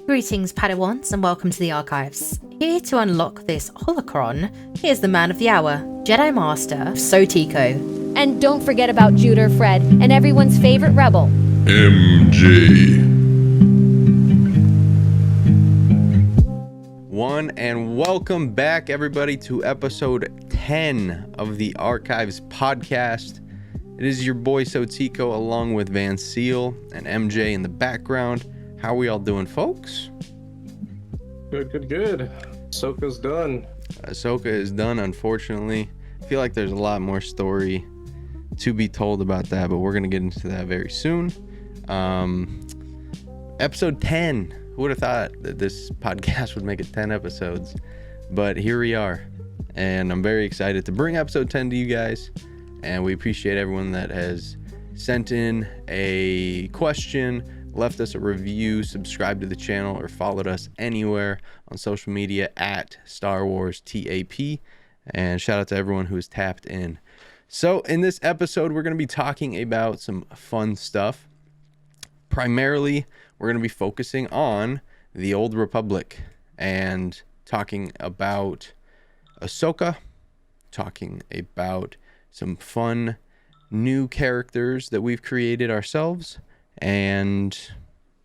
Greetings, Padawans, and welcome to the Archives. Here to unlock this holocron, here's the man of the hour, Jedi Master, AlsoTeeko. And don't forget about Judah, Fred, and everyone's favorite rebel, MJ. And welcome back, everybody, to episode 10 of the Archives podcast. It is your boy AlsoTeeko along with Van Seal and MJ in the background. How we all doing, folks? Good. Ahsoka's done. Ahsoka is done, unfortunately. I feel like there's a lot more story to be told about that, but we're going to get into that very soon. Episode 10. Who would have thought that this podcast would make it 10 episodes? But here we are. And I'm very excited to bring episode 10 to you guys. And we appreciate everyone that has sent in a question, left us a review, subscribed to the channel, or followed us anywhere on social media at Star Wars TAP. And shout out to everyone who has tapped in. So in this episode, we're going to be talking about some fun stuff. Primarily, we're going to be focusing on the Old Republic and talking about Ahsoka, talking about some fun new characters that we've created ourselves. And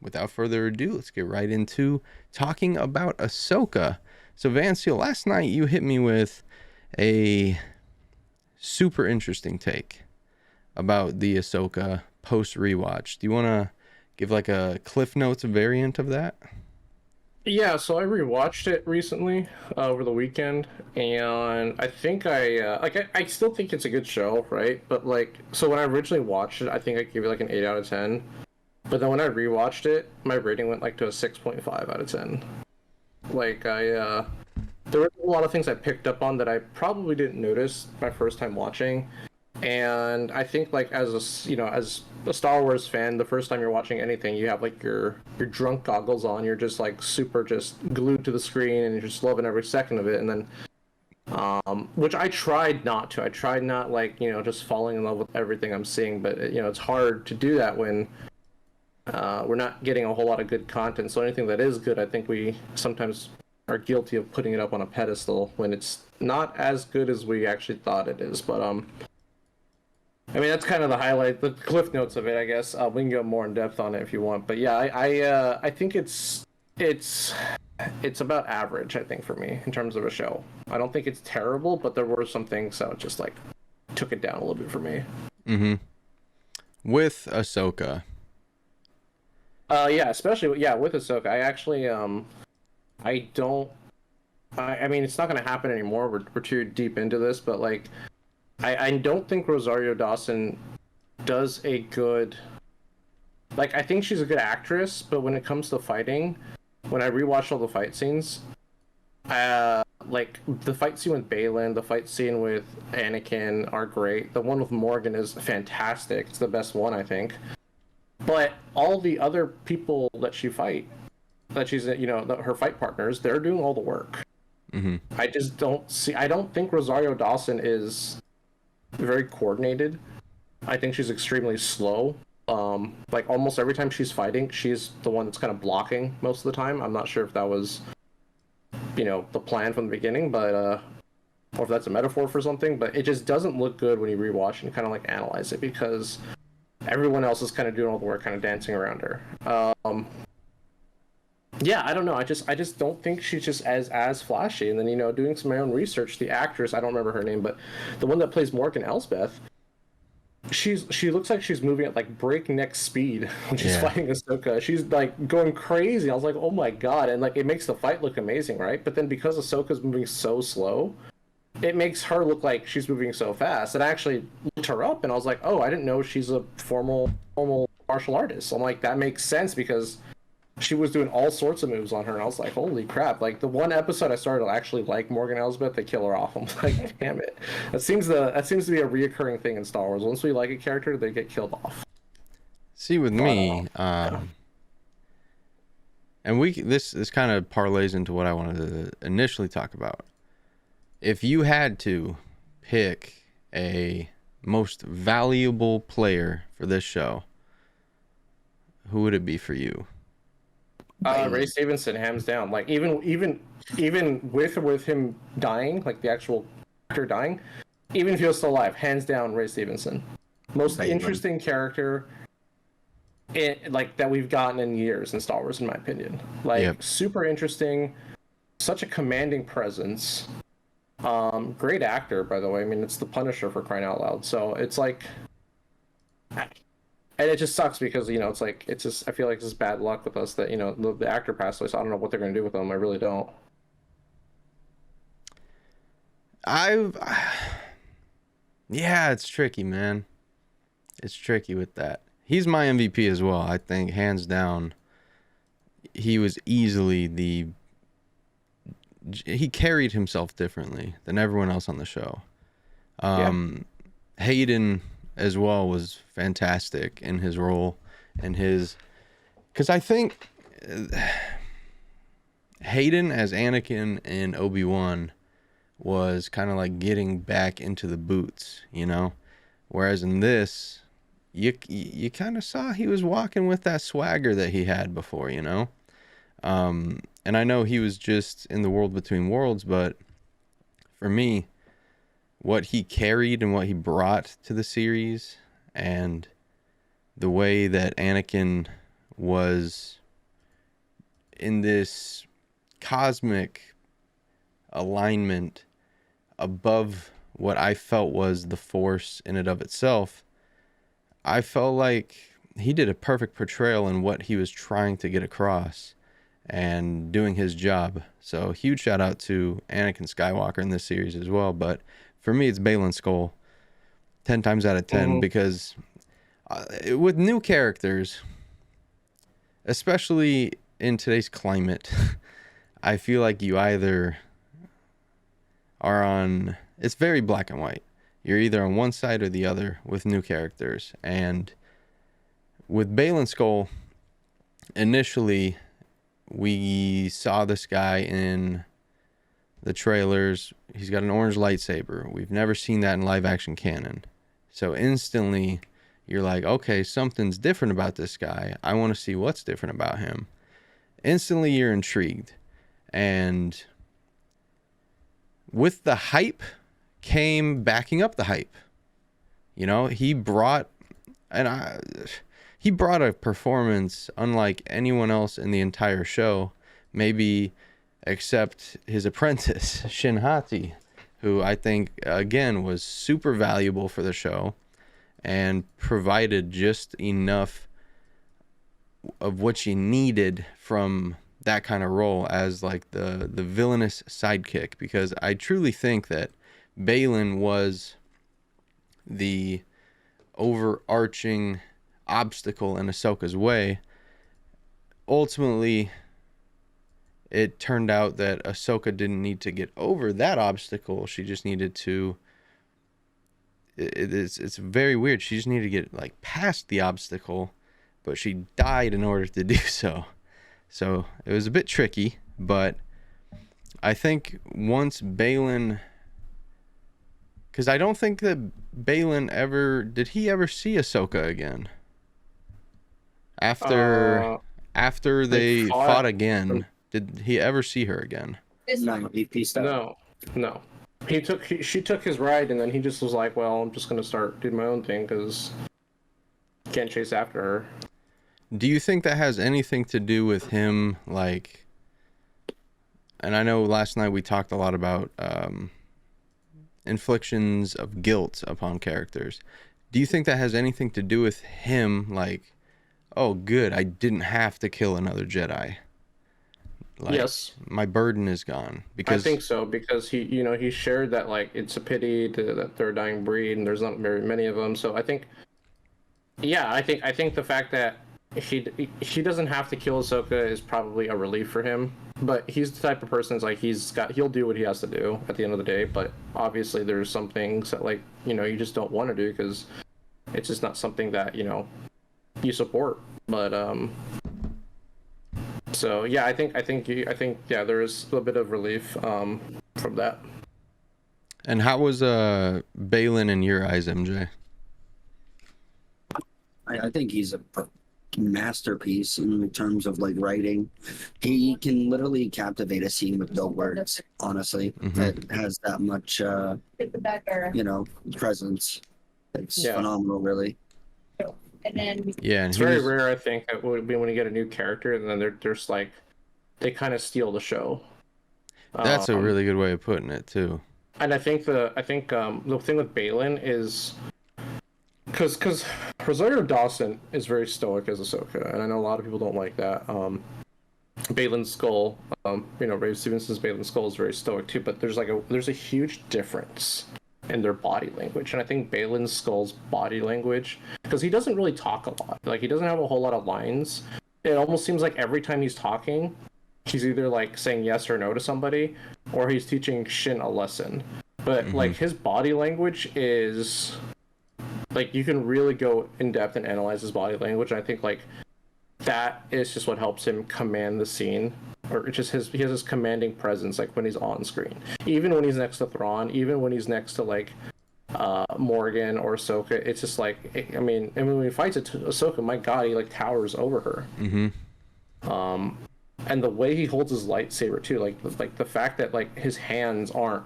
without further ado, let's get right into talking about Ahsoka. So Van Seal, last night you hit me with a super interesting take about the Ahsoka post rewatch. Do you want to give like a Cliff Notes variant of that? Yeah, so I rewatched it recently over the weekend, and I think I still think it's a good show, right? But like, so when I originally watched it, I think I gave it like an 8 out of 10. But then when I rewatched it, my rating went like to a 6.5 out of 10. Like there were a lot of things I picked up on that I probably didn't notice my first time watching. And I think like as a Star Wars fan, the first time you're watching anything, you have like your drunk goggles on, you're just like super just glued to the screen and you're just loving every second of it. And then which I tried not to. I tried not like, just falling in love with everything I'm seeing, but it's hard to do that when we're not getting a whole lot of good content. So anything that is good, I think we sometimes are guilty of putting it up on a pedestal when it's not as good as we actually thought it is. But I mean, that's kind of the highlight, the cliff notes of it, I guess. We can go more in depth on it if you want. But yeah, I think it's about average, I think, for me, in terms of a show. I don't think it's terrible, but there were some things that just, like, took it down a little bit for me. Mm-hmm. With Ahsoka. Yeah, especially, with Ahsoka. I actually, I mean, it's not going to happen anymore. We're too deep into this, but, like, I don't think Rosario Dawson does a good... Like, I think she's a good actress, but when it comes to fighting, when I rewatched all the fight scenes, like, the fight scene with Baylan, the fight scene with Anakin are great. The one with Morgan is fantastic. It's the best one, I think. But all the other people that she fight, that she's, her fight partners, they're doing all the work. Mm-hmm. I don't think Rosario Dawson is very coordinated. I think she's extremely slow. Like almost every time she's fighting, she's the one that's kind of blocking most of the time. I'm not sure if that was, the plan from the beginning, but or if that's a metaphor for something. But it just doesn't look good when you rewatch and kind of like analyze it because everyone else is kind of doing all the work, kind of dancing around her. Yeah, I don't know. I just don't think she's just as flashy. And then, doing some of my own research, the actress, I don't remember her name, but the one that plays Morgan Elsbeth, she looks like she's moving at like breakneck speed when she's fighting Ahsoka. She's like going crazy. I was like, oh my god. And like it makes the fight look amazing, right? But then because Ahsoka's moving so slow, it makes her look like she's moving so fast. And I actually looked her up and I was like, oh, I didn't know she's a formal martial artist. So I'm like, that makes sense because she was doing all sorts of moves on her, and I was like, holy crap. Like, the one episode I started to actually like Morgan Elsbeth, they kill her off. I'm like, damn it. That seems to be a reoccurring thing in Star Wars. Once we like a character, they get killed off. See, with me, and this kind of parlays into what I wanted to initially talk about. If you had to pick a most valuable player for this show, who would it be for you? Baylan. Ray Stevenson, hands down. Like even with him dying, like the actual actor dying, even if he was still alive, hands down, Ray Stevenson, most Baylan. interesting character, like that we've gotten in years in Star Wars, in my opinion. Like Yep. super interesting, such a commanding presence. Great actor, by the way. I mean, it's the Punisher, for crying out loud. So it's like, and it just sucks because it's like it's just I feel like it's just bad luck with us that the actor passed away. So I don't know what they're gonna do with him. I really don't. Yeah, it's tricky, man. It's tricky with that. He's my MVP as well. I think hands down, he was easily he carried himself differently than everyone else on the show. Hayden as well was fantastic in his role and because I think Hayden as Anakin in Obi-Wan was kind of like getting back into the boots, whereas in this you kind of saw he was walking with that swagger that he had before, and I know he was just in the world between worlds, but for me, what he carried and what he brought to the series and the way that Anakin was in this cosmic alignment above what I felt was the Force in and of itself, I felt like he did a perfect portrayal in what he was trying to get across and doing his job. So huge shout out to Anakin Skywalker in this series as well. But for me, it's Baylan Skoll 10 times out of 10 because with new characters, especially in today's climate, I feel like you either are on, it's very black and white. You're either on one side or the other with new characters. And with Baylan Skoll, initially, we saw this guy in the trailers. He's got an orange lightsaber. We've never seen that in live action canon. So instantly, you're like, okay, something's different about this guy. I want to see what's different about him. Instantly, you're intrigued. And with the hype came backing up the hype. He brought a performance unlike anyone else in the entire show, maybe except his apprentice, Shin Hati, who I think, again, was super valuable for the show and provided just enough of what you needed from that kind of role as like the villainous sidekick, because I truly think that Baylan was the overarching obstacle in Ahsoka's way. Ultimately, it turned out that Ahsoka didn't need to get over that obstacle. She just needed to it's very weird. She just needed to get like past the obstacle, but she died in order to do so. So it was a bit tricky, but I think once Baylan, because I don't think that Baylan did he ever see Ahsoka again? After they fought again, did he ever see her again? No, he pieced out. No. She took his ride, and then he just was like, well, I'm just going to start doing my own thing because can't chase after her. Do you think that has anything to do with him, like, and I know last night we talked a lot about inflictions of guilt upon characters. Do you think that has anything to do with him, like, oh, good, I didn't have to kill another Jedi? Like, yes, my burden is gone. Because I think so, because he shared that like it's a pity that they're a dying breed and there's not very many of them. So I think the fact that he doesn't have to kill Ahsoka is probably a relief for him. But he's the type of person that's like he'll do what he has to do at the end of the day. But obviously there's some things that like you just don't want to do because it's just not something that you support. But so yeah, I think there is a bit of relief from that. And how was Baylan in your eyes, MJ? I think he's a masterpiece in terms of like writing. He can literally captivate a scene with no words. Honestly, it has that much, presence. It's phenomenal, really. Yeah, and It's very rare, I think, that would be when you get a new character and then they're just like they kind of steal the show. That's a really good way of putting it too. And I think the thing with Baylan is because Rosario Dawson is very stoic as Ahsoka, and I know a lot of people don't like that. Baylan Skoll, Ray Stevenson's Baylan Skoll is very stoic too, but there's a huge difference in their body language, and I think Baylan Skoll's body language, because he doesn't really talk a lot, like he doesn't have a whole lot of lines. It almost seems like every time he's talking, he's either like saying yes or no to somebody, or he's teaching Shin a lesson. But like his body language is like you can really go in depth and analyze his body language. And I think like that is just what helps him command the scene, or it's just he has this commanding presence like when he's on screen, even when he's next to Thrawn, even when he's next to like Morgan or Ahsoka. It's just like and when he fights Ahsoka, my God, he like towers over her. And the way he holds his lightsaber too, like the fact that like his hands aren't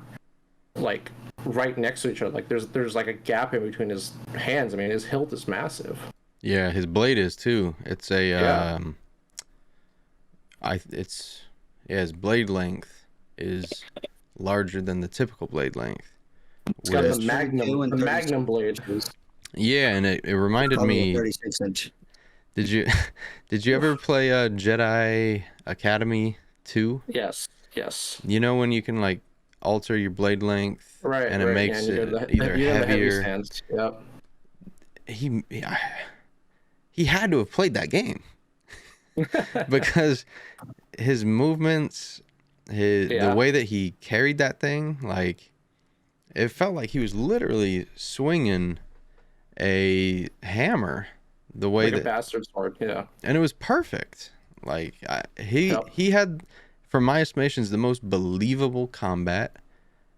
like right next to each other, like there's like a gap in between his hands. I mean, his hilt is massive. Yeah, his blade is too. It's a his blade length is larger than the typical blade length. It's got the magnum blade. Yeah, and it reminded me. 36-inch. Did you ever play Jedi Academy 2? Yes. You know when you can like alter your blade length, right? And it makes it either heavier. Yep. He had to have played that game because his movements, the way that he carried that thing, like it felt like he was literally swinging a hammer. The way like a bastard sword, yeah. And it was perfect. Like he had, from my estimations, the most believable combat,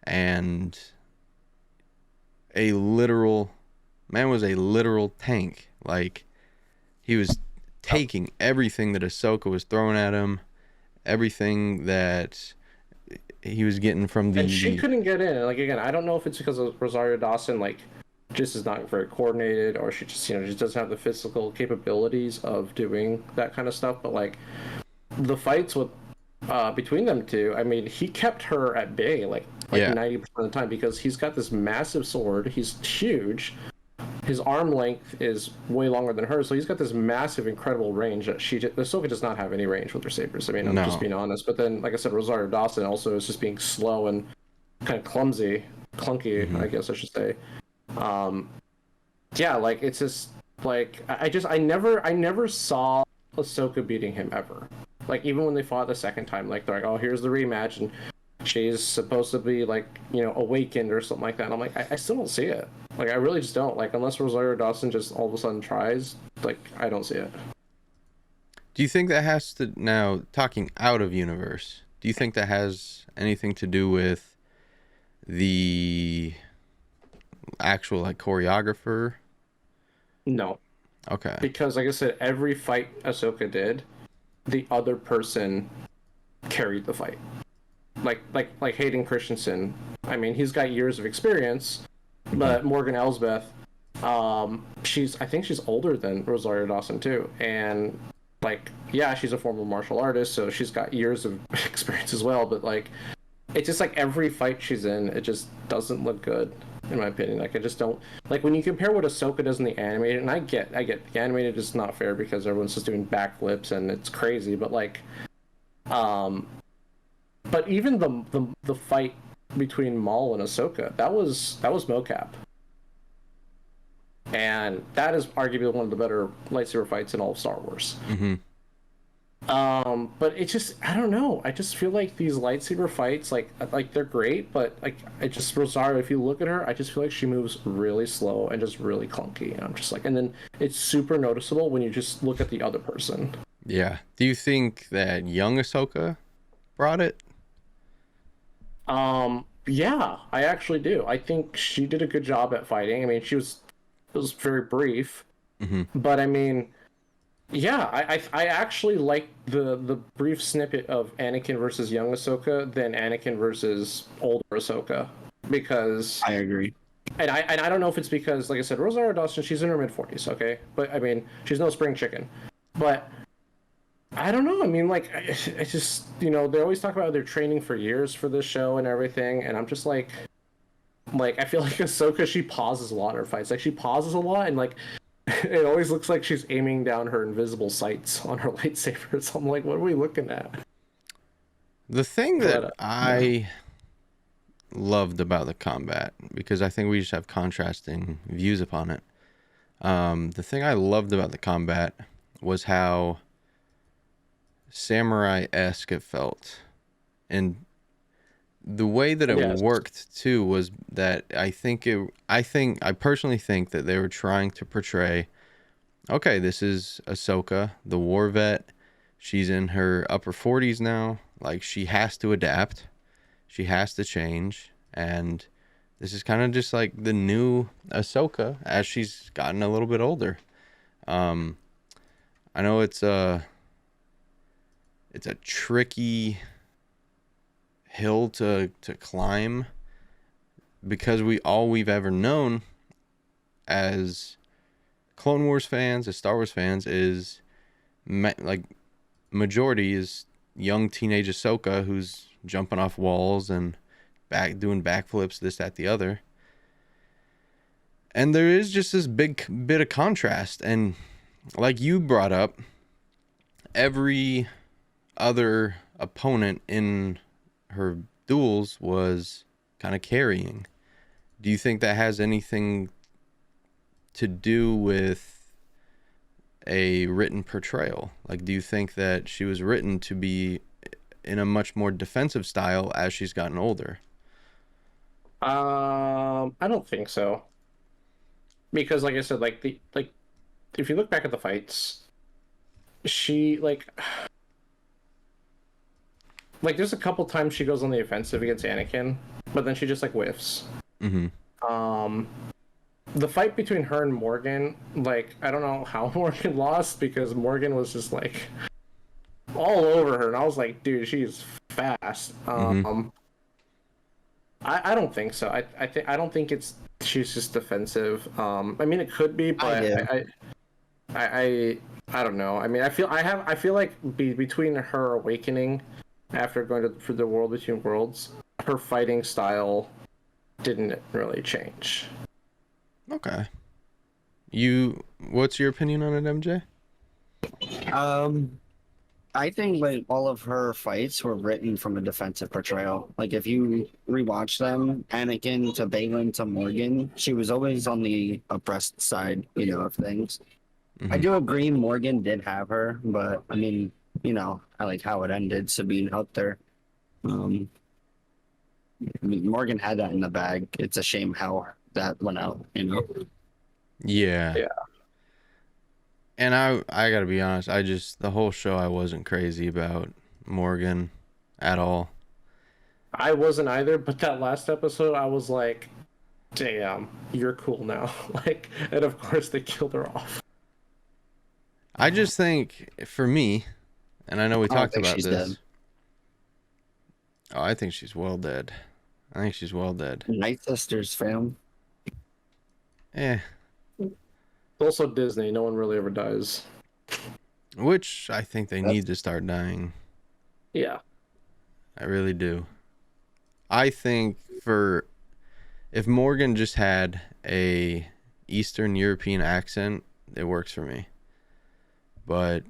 and was a literal tank. Like he was taking everything that Ahsoka was throwing at him, everything that he was getting from the. And she couldn't get in. Like again, I don't know if it's because of Rosario Dawson, like just is not very coordinated, or she just just doesn't have the physical capabilities of doing that kind of stuff. But like the fights with between them two, I mean, he kept her at bay like 90% of the time, because he's got this massive sword. He's huge. His arm length is way longer than hers, so he's got this massive, incredible range that Ahsoka does not have any range with her sabers. I mean, I'm just being honest. But then, like I said, Rosario Dawson also is just being slow and kind of clunky, I guess I should say. Like it's just like I never saw Ahsoka beating him ever. Like even when they fought the second time, like they're like, oh, here's the rematch, and she's supposed to be like awakened or something like that. And I'm like, I still don't see it. Like I really just don't. Like unless Rosario Dawson just all of a sudden tries, like I don't see it. Do you think that has to, now talking out of universe, do you think that has anything to do with the actual like choreographer? No. Okay. Because like I said, every fight Ahsoka did, the other person carried the fight. Like Hayden Christensen. I mean, he's got years of experience, but Morgan Elsbeth, I think she's older than Rosario Dawson too, and like she's a former martial artist, so she's got years of experience as well. But like, it's just like every fight she's in, it just doesn't look good. In my opinion, like I just don't like when you compare what Ahsoka does in the animated, and I get the animated is not fair because everyone's just doing backflips and it's crazy, but like, but even the fight between Maul and Ahsoka, that was mocap, and that is arguably one of the better lightsaber fights in all of Star Wars. But it's just, I don't know. I just feel like these lightsaber fights, like they're great, but like Rosario, if you look at her, I just feel like she moves really slow and just really clunky. And I'm just like, and then it's super noticeable when you just look at the other person. Yeah. Do you think that young Ahsoka brought it? Yeah, I actually do. I think she did a good job at fighting. I mean, it was very brief, but I mean, Yeah, I actually like the brief snippet of Anakin versus young Ahsoka than Anakin versus older Ahsoka, because I agree. and I don't know if it's because, like I said, Rosario Dawson, she's in her mid-40s, okay, but I mean she's no spring chicken, but I don't know. I mean, like I just they always talk about their training for years for this show and everything, and I'm just like I feel like Ahsoka, she pauses a lot in her fights. Like she pauses a lot, and like it always looks like she's aiming down her invisible sights on her lightsabers. I'm like, what are we looking at? The thing that But, I loved about the combat, because I think we just have contrasting views upon it. The thing I loved about the combat was how samurai-esque it felt, and the way that it Yes. worked too was that I personally think that they were trying to portray, okay, this is Ahsoka, the war vet. She's in her upper 40s now. Like, she has to adapt. She has to change. And this is kind of just like the new Ahsoka as she's gotten a little bit older. I know it's a tricky hill to climb, because we've ever known as Clone Wars fans, as Star Wars fans, is like majority is young teenage Ahsoka who's jumping off walls and doing backflips, this, that, the other. And there is just this big bit of contrast, and like you brought up, every other opponent in her duels was kind of carrying. Do you think that has anything to do with a written portrayal? Like, do you think that she was written to be in a much more defensive style as she's gotten older? I don't think so, because like I said, if you look back at the fights, she like there's a couple times she goes on the offensive against Anakin, but then she just like whiffs. Mm-hmm. The fight between her and Morgan, like I don't know how Morgan lost, because Morgan was just like all over her, and I was like, dude, she's fast. I don't think so. I don't think she's just defensive. I mean it could be, but I don't know. I mean I feel like between her awakening after going for the World Between Worlds, her fighting style didn't really change. Okay. What's your opinion on it, MJ? I think like all of her fights were written from a defensive portrayal. Like if you rewatch them, Anakin to Baylan to Morgan, she was always on the oppressed side, of things. I do agree Morgan did have her, but I mean, I like how it ended. Sabine helped her. I mean, Morgan had that in the bag. It's a shame how that went out, Yeah. Yeah. And I gotta be honest, the whole show I wasn't crazy about Morgan at all. I wasn't either, but that last episode, I was like, damn, you're cool now. And of course they killed her off. I just think, for me, and I know we I don't talked think about she's this. dead. Oh, I think she's well dead. I think she's well dead. Night Sisters, fam. Eh. Also Disney, no one really ever dies. Which I think they need to start dying. Yeah. I really do. I think if Morgan just had a Eastern European accent, it works for me. But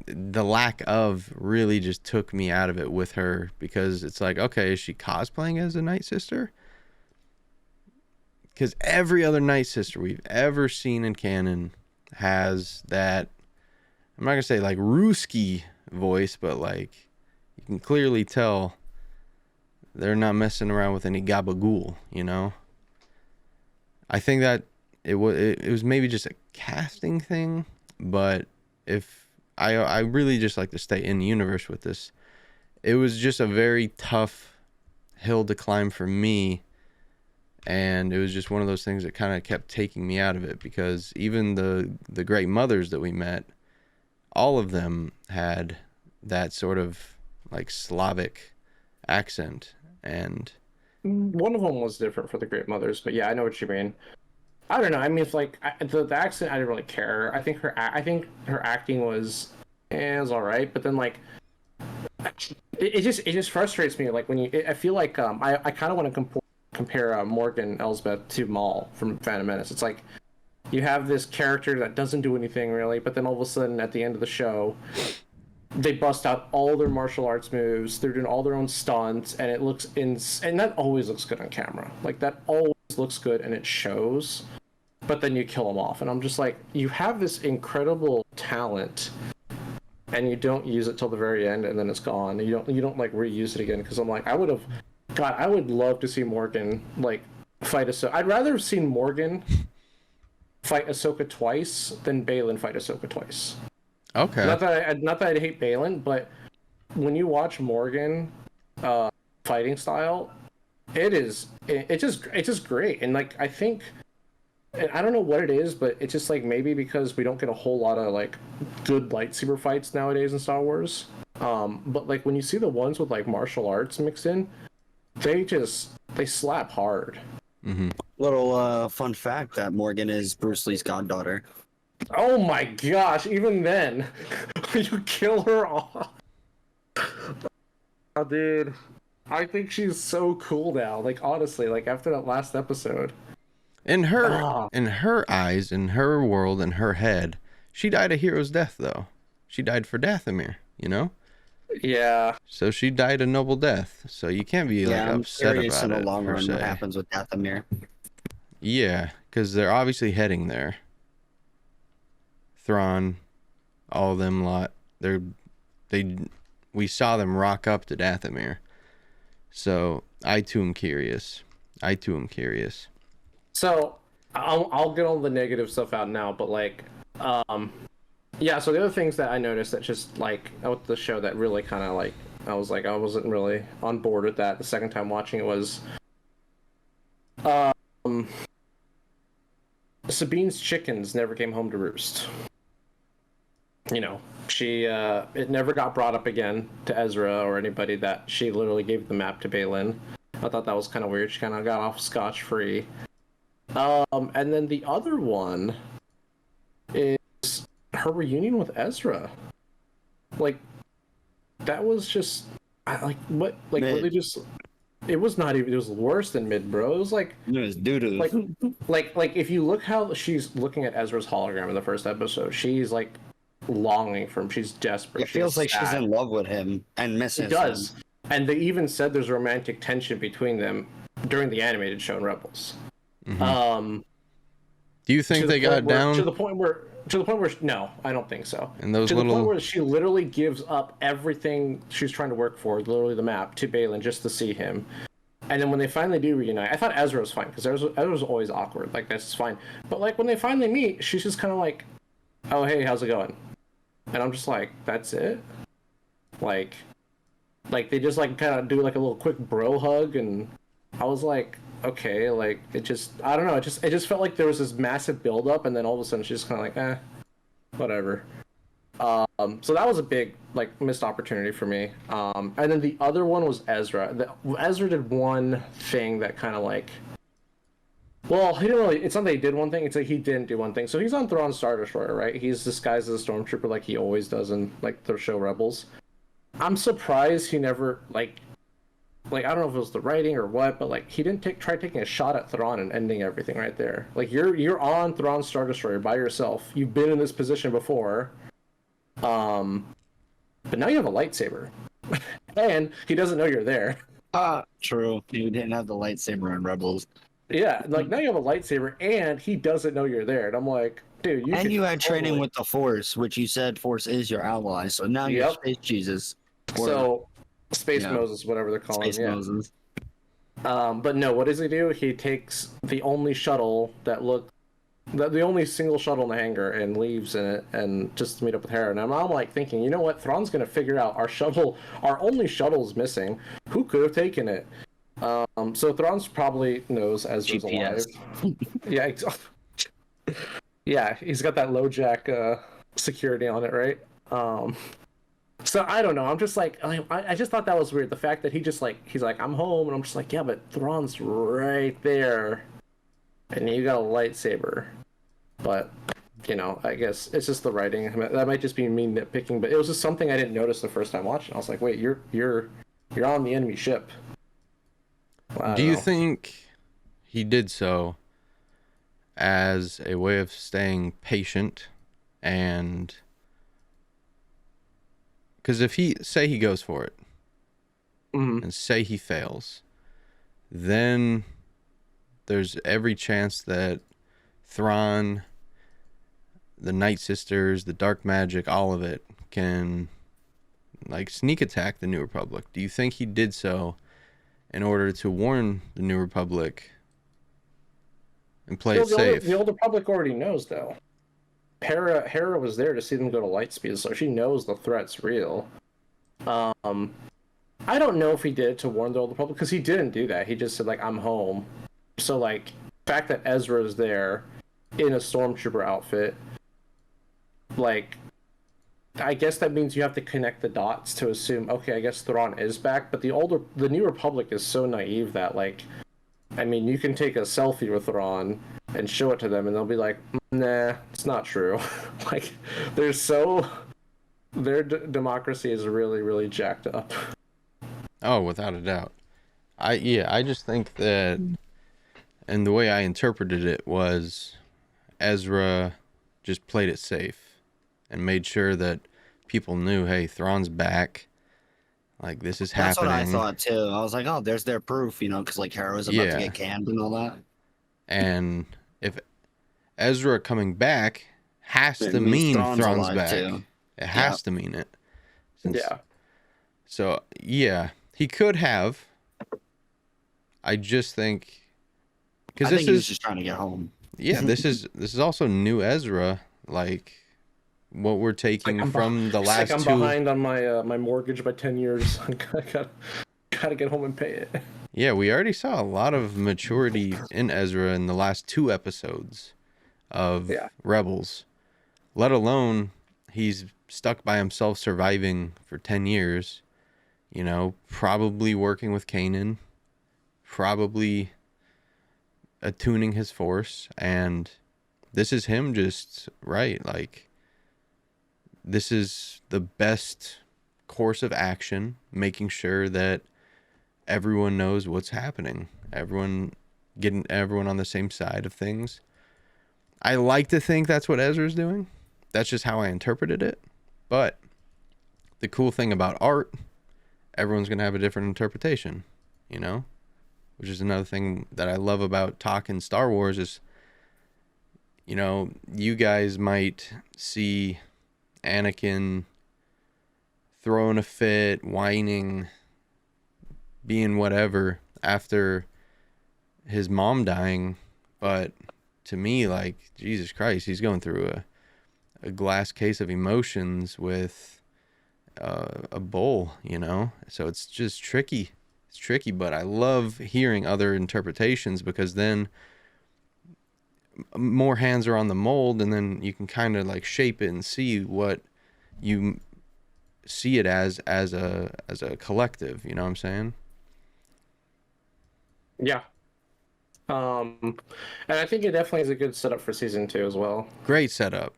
the lack of really just took me out of it with her, because it's like, okay, is she cosplaying as a Night Sister? Because every other Night Sister we've ever seen in canon has that, I'm not going to say like Ruski voice, but like you can clearly tell they're not messing around with any gabagool, I think that it was maybe just a casting thing, but if I really just like to stay in the universe with this. It was just a very tough hill to climb for me, and it was just one of those things that kind of kept taking me out of it, because even the great mothers that we met, all of them had that sort of like Slavic accent, and One of them was different for the Great Mothers, but yeah, I know what you mean. I don't know. I mean, it's like the accent, I didn't really care. I think her acting was all right, but then like it just frustrates me. Like I feel like I kind of want to compare Morgan Elsbeth to Maul from Phantom Menace. It's like you have this character that doesn't do anything really, but then all of a sudden at the end of the show, they bust out all their martial arts moves. They're doing all their own stunts, and it looks and that always looks good on camera. Like that always looks good, and it shows. But then you kill them off, and I'm just like, you have this incredible talent, and you don't use it till the very end, and then it's gone. You don't like reuse it again, because I'm like, I would love to see Morgan like fight Ahsoka. I'd rather have seen Morgan fight Ahsoka twice than Baylan fight Ahsoka twice. okay. Not that I hate Baylan, but when you watch Morgan fighting style, it's just great. And like I think, and I don't know what it is, but it's just like maybe because we don't get a whole lot of like good lightsaber fights nowadays in Star Wars. But like when you see the ones with like martial arts mixed in, they slap hard. Mm-hmm. Little fun fact that Morgan is Bruce Lee's goddaughter. Oh my gosh! Even then, you kill her off. Oh, dude, I think she's so cool now. Like honestly, like after that last episode. In her eyes, in her world, in her head, she died a hero's death, though. She died for Dathomir, you know? Yeah. So she died a noble death. So you can't be like I'm upset curious about in it. the long per run se. what happens with Dathomir. Yeah, because they're obviously heading there. Thrawn, all of them lot. We saw them rock up to Dathomir. So I too am curious. So I'll get all the negative stuff out now, but like, yeah. So the other things that I noticed that just like with the show that really kind of like I wasn't really on board with that the second time watching it was, Sabine's chickens never came home to roost. You know, she it never got brought up again to Ezra or anybody that she literally gave the map to Baylan. I thought that was kind of weird. She kind of got off scotch-free. And then the other one is her reunion with Ezra. Like, that was just, what, like, Mid. really just, it was not even, it was worse than mid, bro. It was like, It was doo-doo. like if you look how she's looking at Ezra's hologram in the first episode, she's like longing for him. She's desperate. It feels like she's in love with him and misses It does. him. And they even said there's romantic tension between them during the animated show in Rebels. Mm-hmm. Do you think they got down to the point where no, I don't think so. And those to the point little where she literally gives up everything she's trying to work for, literally the map, to Baylan just to see him. And then when they finally do reunite, I thought Ezra was fine because Ezra was always awkward. Like that's fine. But like when they finally meet, she's just kind of like, "Oh hey, how's it going?" And I'm just like, "That's it." Like they just like kind of do like a little quick bro hug, and I was like, okay, like it just, I don't know, it just felt like there was this massive build up, and then all of a sudden she's just kind of like, whatever. So that was a big like missed opportunity for me. And then the other one was Ezra. Ezra did one thing that kind of like, well, he didn't really. It's not that he did one thing. It's like he didn't do one thing. So he's on Thrawn's Star Destroyer, right? He's disguised as a stormtrooper like he always does in like the show Rebels. I'm surprised he never like I don't know if it was the writing or what, but like he didn't try taking a shot at Thrawn and ending everything right there. Like you're on Thrawn's Star Destroyer by yourself. You've been in this position before, but now you have a lightsaber, and he doesn't know you're there. True. You didn't have the lightsaber in Rebels. Yeah, like now you have a lightsaber, and he doesn't know you're there. And I'm like, dude, And you had training with the Force, which you said Force is your ally. So now you're Space Jesus. So Space Moses, whatever they're calling Space Moses. But no, what does he do? He takes the only shuttle the only single shuttle in the hangar and leaves in it and just to meet up with Hera. And I'm like thinking, you know what? Thrawn's gonna figure out our only shuttle's missing. Who could have taken it? So Thrawn's probably knows Ezra's alive. Yeah, yeah, he's got that low jack security on it, right? So I don't know. I'm just like, I just thought that was weird. The fact that he's like, I'm home, and I'm just like, yeah, but Thrawn's right there, and you got a lightsaber. But I guess it's just the writing. I mean, that might just be me nitpicking, but it was just something I didn't notice the first time watching. I was like, wait, you're on the enemy ship. Well, Do you think he did so as a way of staying patient? And because if he goes for it, and say he fails, then there's every chance that Thrawn, the Night Sisters, the dark magic, all of it can like sneak attack the New Republic. Do you think he did so in order to warn the New Republic and play it safe? The Old Republic already knows, though. Hera was there to see them go to Lightspeed, so she knows the threat's real. I don't know if he did it to warn the Old Republic, because he didn't do that. He just said, like, I'm home. So, like, the fact that Ezra is there in a stormtrooper outfit, like, I guess that means you have to connect the dots to assume, okay, I guess Thrawn is back, but the New Republic is so naive that, like, I mean, you can take a selfie with Thrawn and show it to them, and they'll be like, nah, it's not true. Like, their democracy is really, really jacked up. Oh, without a doubt. I just think that, and the way I interpreted it was Ezra just played it safe and made sure that people knew, hey, Thrawn's back. Like, this is happening. That's what I thought, too. I was like, oh, there's their proof, because, like, Hera was about to get canned and all that. And if Ezra coming back has to mean Thrawn's back. Too. It has to mean it. So, yeah, he could have. I just think... I think he was just trying to get home. Yeah, this is also new Ezra. Like... what we're taking from the last two. I'm behind on my mortgage by 10 years. I gotta get home and pay it. Yeah, we already saw a lot of maturity in Ezra in the last 2 episodes of Rebels. Let alone he's stuck by himself surviving for 10 years. Probably working with Kanan, probably attuning his force, and this is him just like. This is the best course of action, making sure that everyone knows what's happening. Getting everyone on the same side of things. I like to think that's what Ezra's doing. That's just how I interpreted it. But the cool thing about art, everyone's going to have a different interpretation, Which is another thing that I love about talking Star Wars is, you guys might see Anakin throwing a fit, whining, being whatever after his mom dying, but to me, like, Jesus Christ, he's going through a glass case of emotions with a bowl, so it's just tricky. It's tricky, but I love hearing other interpretations, because then more hands are on the mold, and then you can kind of like shape it and see what you see it as a collective. You know what I'm saying? Yeah. And I think it definitely is a good setup for season 2 as well. Great setup,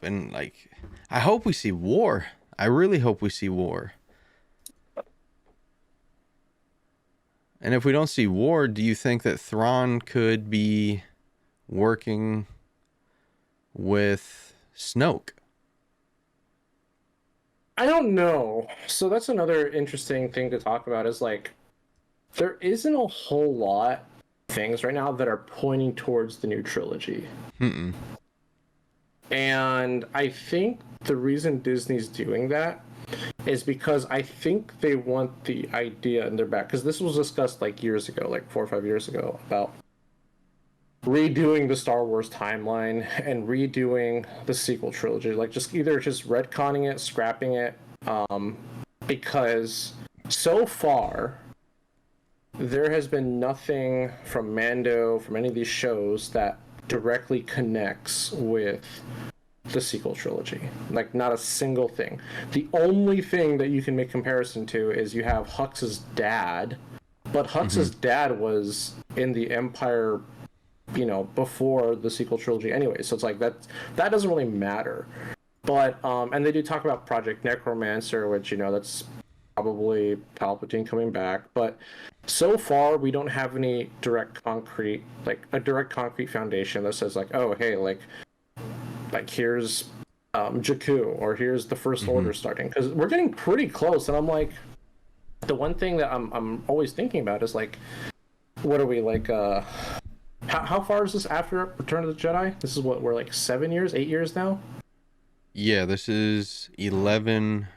and like, I hope we see war. I really hope we see war. And if we don't see war, do you think that Thrawn could be working with Snoke? I don't know. So that's another interesting thing to talk about, is like, there isn't a whole lot of things right now that are pointing towards the new trilogy. And I think the reason Disney's doing that is because I think they want the idea in their back, because this was discussed like years ago, like 4 or 5 years ago, about redoing the Star Wars timeline and redoing the sequel trilogy, like just retconning it, scrapping it, because so far there has been nothing from Mando, from any of these shows, that directly connects with the sequel trilogy. Like, not a single thing. The only thing that you can make comparison to is you have Hux's dad, but Hux's dad was in the Empire, you know, before the sequel trilogy anyway. So it's like that doesn't really matter. But and they do talk about Project Necromancer, which, you know, that's probably Palpatine coming back. But so far we don't have any direct concrete foundation that says like, oh hey, like here's Jakku, or here's the First Order starting, because we're getting pretty close. And I'm like, the one thing that I'm always thinking about is like, what are we like? How far is this after Return of the Jedi? This is what we're like 8 years now. Yeah, this is 11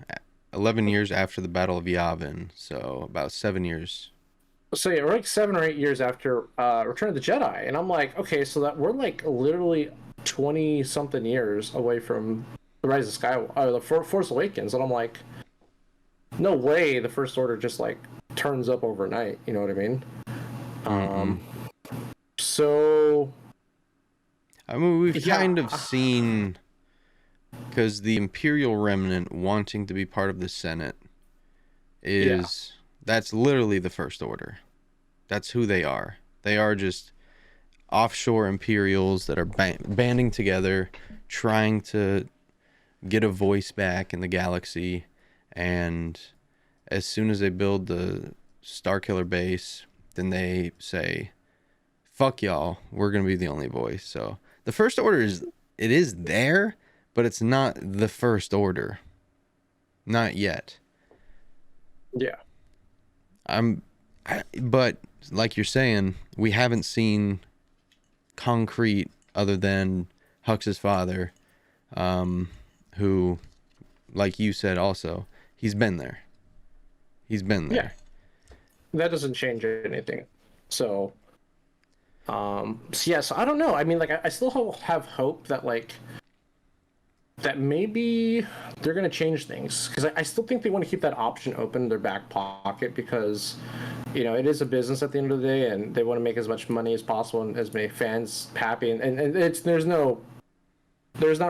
years after the Battle of Yavin, so about 7 years. So yeah, we're like 7 or 8 years after Return of the Jedi, and I'm like, okay, so that we're like literally 20 something years away from the Rise of Skywalker, the Force Awakens, and I'm like, no way the First Order just like turns up overnight. You know what I mean? So I mean, we've kind of seen, because the Imperial Remnant wanting to be part of the Senate that's literally the First Order. That's who they are. They are just offshore Imperials that are banding together, trying to get a voice back in the galaxy. And as soon as they build the Starkiller base, then they say, fuck y'all, we're going to be the only voice. So the First Order is there, but it's not the First Order. Not yet. Yeah. But like you're saying, we haven't seen concrete other than Hux's father, who, like you said also, he's been there. Yeah. That doesn't change anything. So, so I don't know. I mean, like, I still have hope that, like, that maybe they're going to change things, because I still think they want to keep that option open in their back pocket, because, you know, it is a business at the end of the day, and they want to make as much money as possible and as many fans happy, and there's not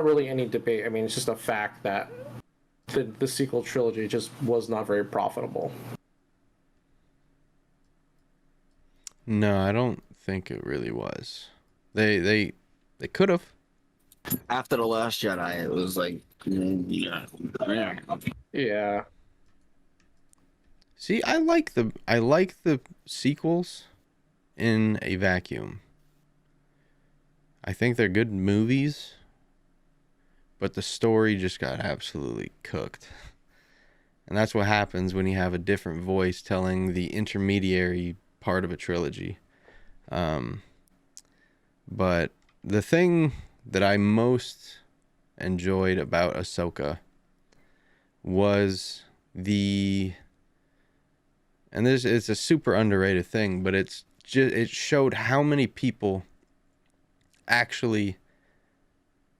really any debate. I mean, it's just a fact that the sequel trilogy just was not very profitable. No, I don't think it really was. They could have. After The Last Jedi, it was like, Yeah. See, I like the sequels in a vacuum. I think they're good movies, but the story just got absolutely cooked. And that's what happens when you have a different voice telling the intermediary part of a trilogy. But the thing that I most enjoyed about Ahsoka was and it's a super underrated thing, but it showed how many people actually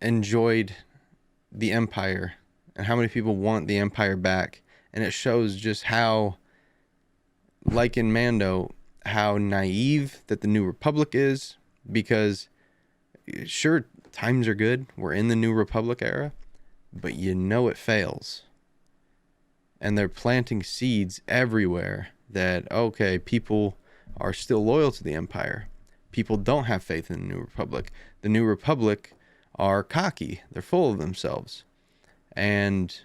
enjoyed the Empire and how many people want the Empire back. And it shows just how, like in Mando, how naive that the New Republic is, because sure, times are good. We're in the New Republic era, but you know it fails. And they're planting seeds everywhere that, okay, people are still loyal to the Empire. People don't have faith in the New Republic. The New Republic are cocky. They're full of themselves. And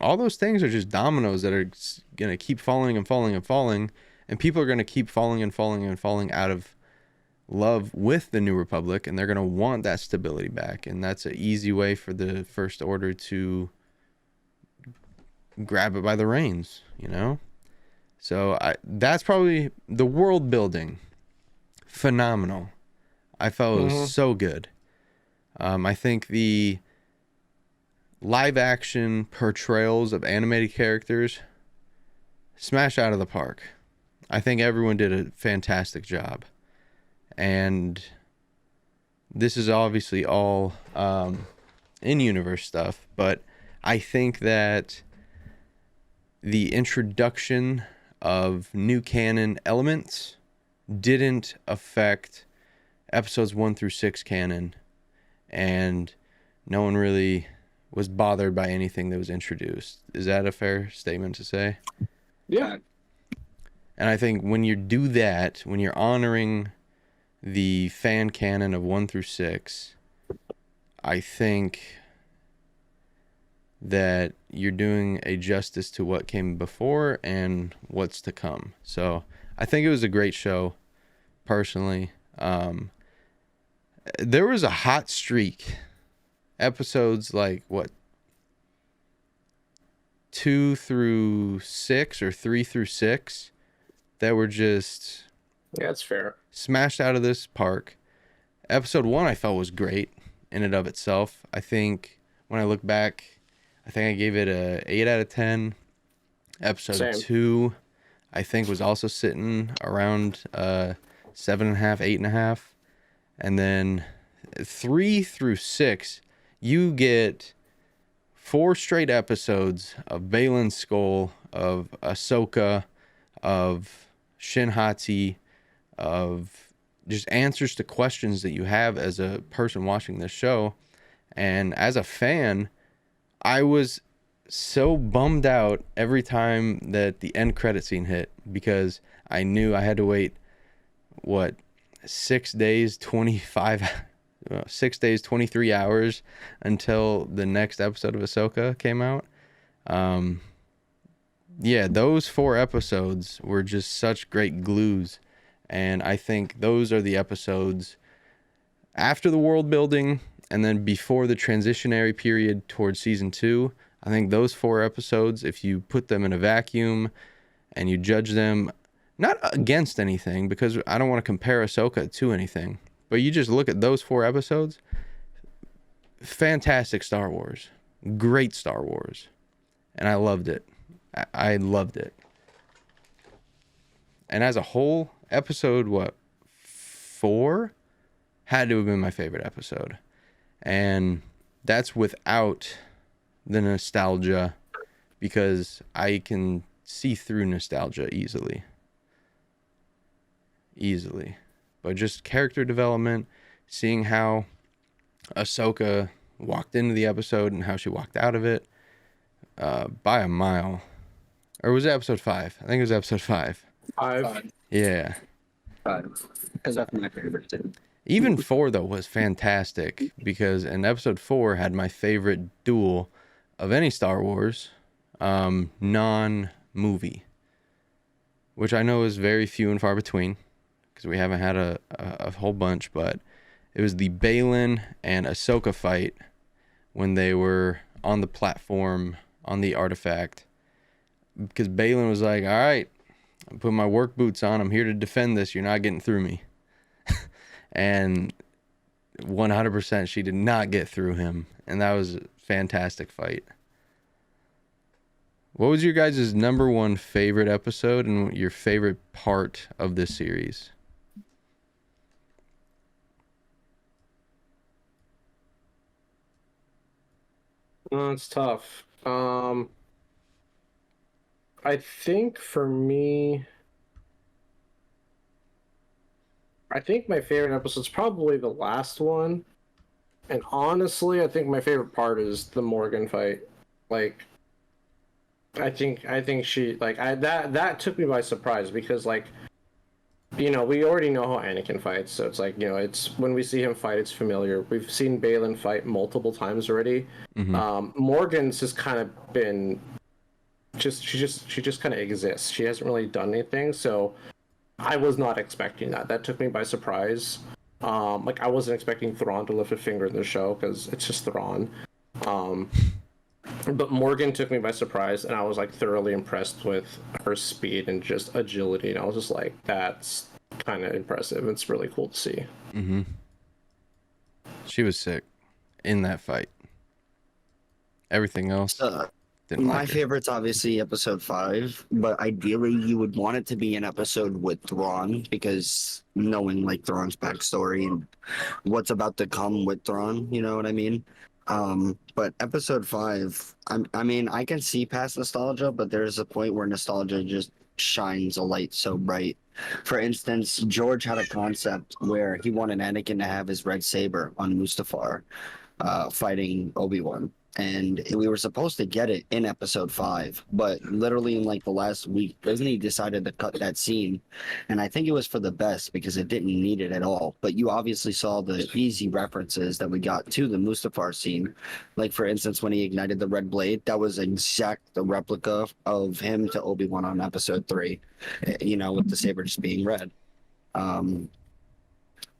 all those things are just dominoes that are going to keep falling and falling and falling. And people are going to keep falling and falling and falling out of love with the New Republic, and they're going to want that stability back. And that's an easy way for the First Order to grab it by the reins, you know? So that's probably the world building. Phenomenal. I felt it was so good. I think the live action portrayals of animated characters smash out of the park. I think everyone did a fantastic job. And this is obviously all in-universe stuff, but I think that the introduction of new canon elements didn't affect episodes 1 through 6 canon, and no one really was bothered by anything that was introduced. Is that a fair statement to say? Yeah. And I think when you do that, when you're honoring the fan canon of 1 through 6, I think that you're doing a justice to what came before and what's to come. So I think it was a great show, personally. There was a hot streak. Episodes like, what, 2 through 6 or 3 through 6 that were just... Yeah, that's fair. Smashed out of this park. Episode 1 I felt was great in and of itself. I think when I look back, I think I gave it a 8 out of 10. Episode 2 I think was also sitting around 7.5, 8.5. And then 3 through 6, you get 4 straight episodes of Baylan Skoll, of Ahsoka, of Shin Hati, of just answers to questions that you have as a person watching this show. And as a fan, I was so bummed out every time that the end credit scene hit, because I knew I had to wait, 6 days, 23 hours until the next episode of Ahsoka came out. Yeah, those 4 episodes were just such great glues. And I think those are the episodes after the world building and then before the transitionary period towards season 2. I think those 4 episodes, if you put them in a vacuum and you judge them, not against anything, because I don't want to compare Ahsoka to anything, but you just look at those 4 episodes, fantastic Star Wars, great Star Wars. And I loved it. I loved it. And as a whole, episode 4 had to have been my favorite episode. And that's without the nostalgia, because I can see through nostalgia easily. But just character development, seeing how Ahsoka walked into the episode and how she walked out of it, by a mile. Or was it episode 5? I think it was episode 5. 5. Yeah. 5. Because that's my favorite too. Even 4, though, was fantastic, because in episode 4 had my favorite duel of any Star Wars non-movie, which I know is very few and far between, because we haven't had a whole bunch, but it was the Baylan and Ahsoka fight when they were on the platform, on the artifact, because Baylan was like, all right, I put my work boots on, I'm here to defend this, you're not getting through me. And 100% she did not get through him, and that was a fantastic fight. What was your guys' number 1 favorite episode and your favorite part of this series? It's tough. I think for me, I think my favorite episode's probably the last one. And honestly, I think my favorite part is the Morgan fight. Like, I think she, like, that took me by surprise, because, like, we already know how Anakin fights, so it's like, it's when we see him fight, it's familiar. We've seen Baylan fight multiple times already. Mm-hmm. Morgan's just kind of been she just kind of exists. She hasn't really done anything, so I was not expecting that. That took me by surprise. Like, I wasn't expecting Thrawn to lift a finger in the show, because it's just Thrawn. But Morgan took me by surprise, and I was, like, thoroughly impressed with her speed and just agility, and I was just like, that's kind of impressive. It's really cool to see. Mm-hmm. She was sick in that fight. Everything else, didn't My like her. favorite's obviously episode 5, but ideally you would want it to be an episode with Thrawn, because knowing, like, Thrawn's backstory and what's about to come with Thrawn, you know what I mean? But episode 5, I mean, I can see past nostalgia, but there's a point where nostalgia just shines a light so bright. For instance, George had a concept where he wanted Anakin to have his red saber on Mustafar. fighting Obi-Wan. And we were supposed to get it in episode 5, but literally in like the last week, Disney decided to cut that scene. And I think it was for the best because it didn't need it at all. But you obviously saw the easy references that we got to the Mustafar scene. Like, for instance, when he ignited the red blade, that was exact the replica of him to Obi-Wan on episode 3, with the saber just being red.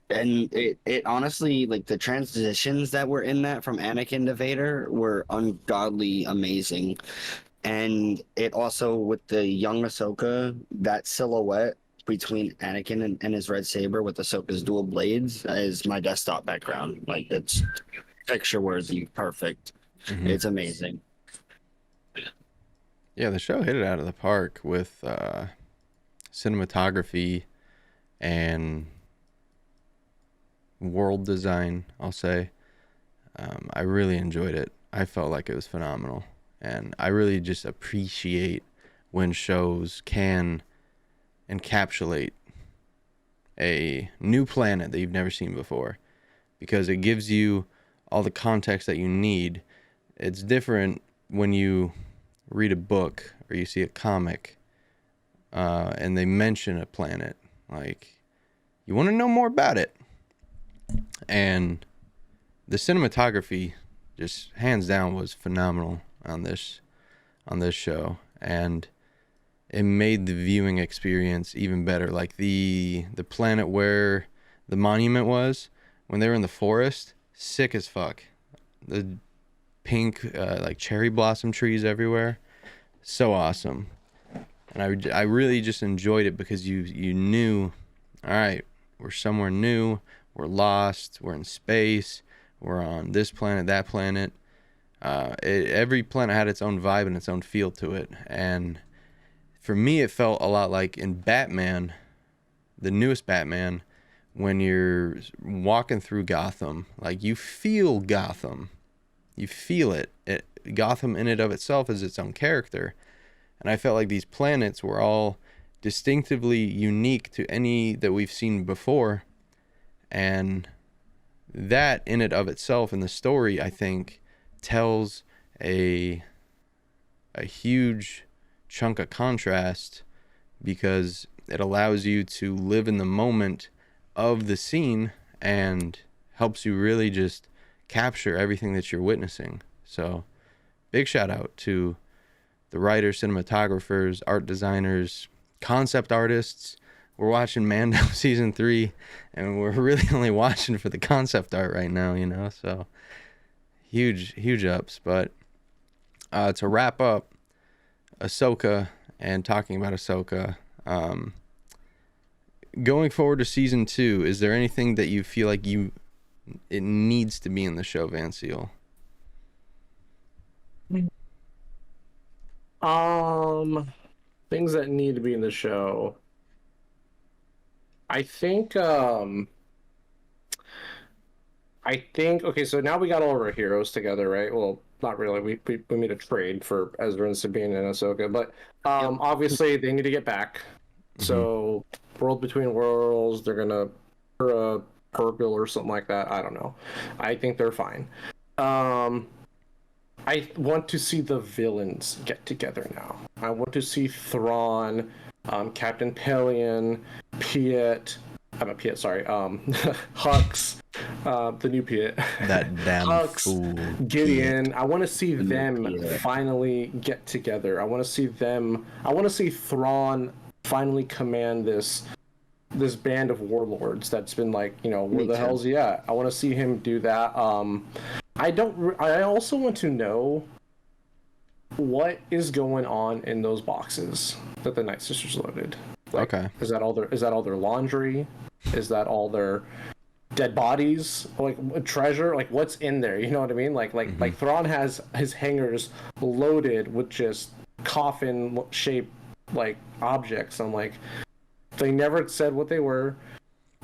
And it honestly, like, the transitions that were in that from Anakin to Vader were ungodly amazing. And it also, with the young Ahsoka, that silhouette between Anakin and his red saber with Ahsoka's dual blades is my desktop background. Like, it's picture worthy, perfect. It's amazing. Yeah, the show hit it out of the park with cinematography and world design, I'll say. I really enjoyed it. I felt like it was phenomenal. And I really just appreciate when shows can encapsulate a new planet that you've never seen before, because it gives you all the context that you need. It's different when you read a book or you see a comic and they mention a planet. Like, you want to know more about it. And the cinematography, just hands down, was phenomenal on this show, and it made the viewing experience even better. Like the planet where the monument was, when they were in the forest, sick as fuck. The pink like cherry blossom trees everywhere, so awesome. And I really just enjoyed it because you knew, all right, we're somewhere new. We're lost. We're in space. We're on this planet, that planet. Every planet had its own vibe and its own feel to it. And for me, it felt a lot like in Batman, the newest Batman, when you're walking through Gotham. Like, you feel Gotham. You feel it. Gotham in and of itself is its own character. And I felt like these planets were all distinctively unique to any that we've seen before. And that in and of itself in the story, I think, tells a huge chunk of contrast, because it allows you to live in the moment of the scene and helps you really just capture everything that you're witnessing. So big shout out to the writers, cinematographers, art designers, concept artists. We're watching Mando season 3, and we're really only watching for the concept art right now, so huge ups. But to wrap up Ahsoka and talking about Ahsoka, going forward to season 2, is there anything that you feel like it needs to be in the show, Van Seal? Things that need to be in the show. I think okay, so now we got all of our heroes together, right? Well, not really. We made a trade for Ezra and Sabine and Ahsoka, but obviously they need to get back. So World Between Worlds, they're gonna Purgle or something like that. I don't know. I think they're fine. I want to see the villains get together now. I want to see Thrawn, Captain Pelion, Hux, the new Piet. That damn Hux, fool. Gideon. I want to see them finally get together. I want to see Thrawn finally command this band of warlords that's been like, where the hell's he at? I want to see him do that. I also want to know what is going on in those boxes that the Night Sisters loaded. Like, okay. Is that all their laundry? Is that all their dead bodies? Like, treasure? Like, what's in there? You know what I mean? Like Thrawn has his hangars loaded with just coffin shaped like objects. I'm like, they never said what they were,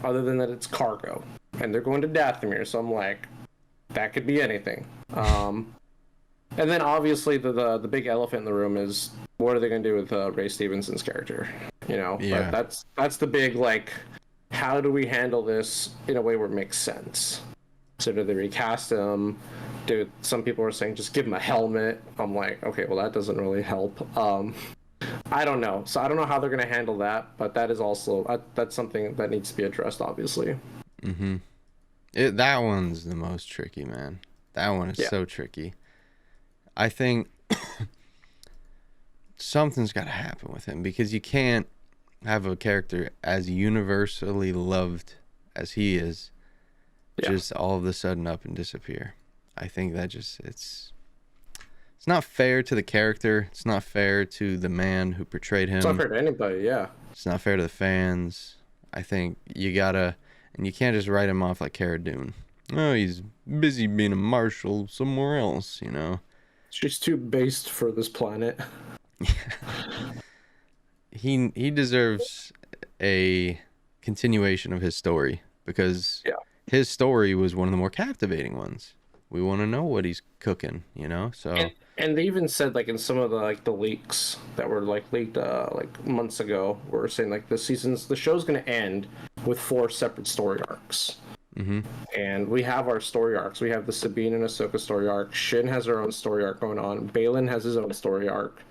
other than that it's cargo, and they're going to Dathomir. So I'm like, that could be anything. And then obviously the big elephant in the room is, what are they going to do with Ray Stevenson's character? Yeah. But that's the big, like, how do we handle this in a way where it makes sense? So do they recast him? Some people are saying just give him a helmet. I'm like, okay, well that doesn't really help. I don't know. So I don't know how they're going to handle that, but that is also that's something that needs to be addressed, obviously. Mm-hmm. That one's the most tricky, man. That one is so tricky. I think something's got to happen with him, because you can't have a character as universally loved as he is just all of a sudden up and disappear. I think that it's not fair to the character. It's not fair to the man who portrayed him. It's not fair to anybody, yeah. It's not fair to the fans. I think you gotta, and you can't just write him off like Cara Dune. Oh, he's busy being a marshal somewhere else, you know. She's too based for this planet. He deserves a continuation of his story, because his story was one of the more captivating ones. We want to know what he's cooking, you know. So and they even said, like, in some of the leaks that were leaked months ago, were saying like the show's going to end with 4 separate story arcs. Mm-hmm. And we have our story arcs. We have the Sabine and Ahsoka story arc. Shin has her own story arc going on. Baylan has his own story arc,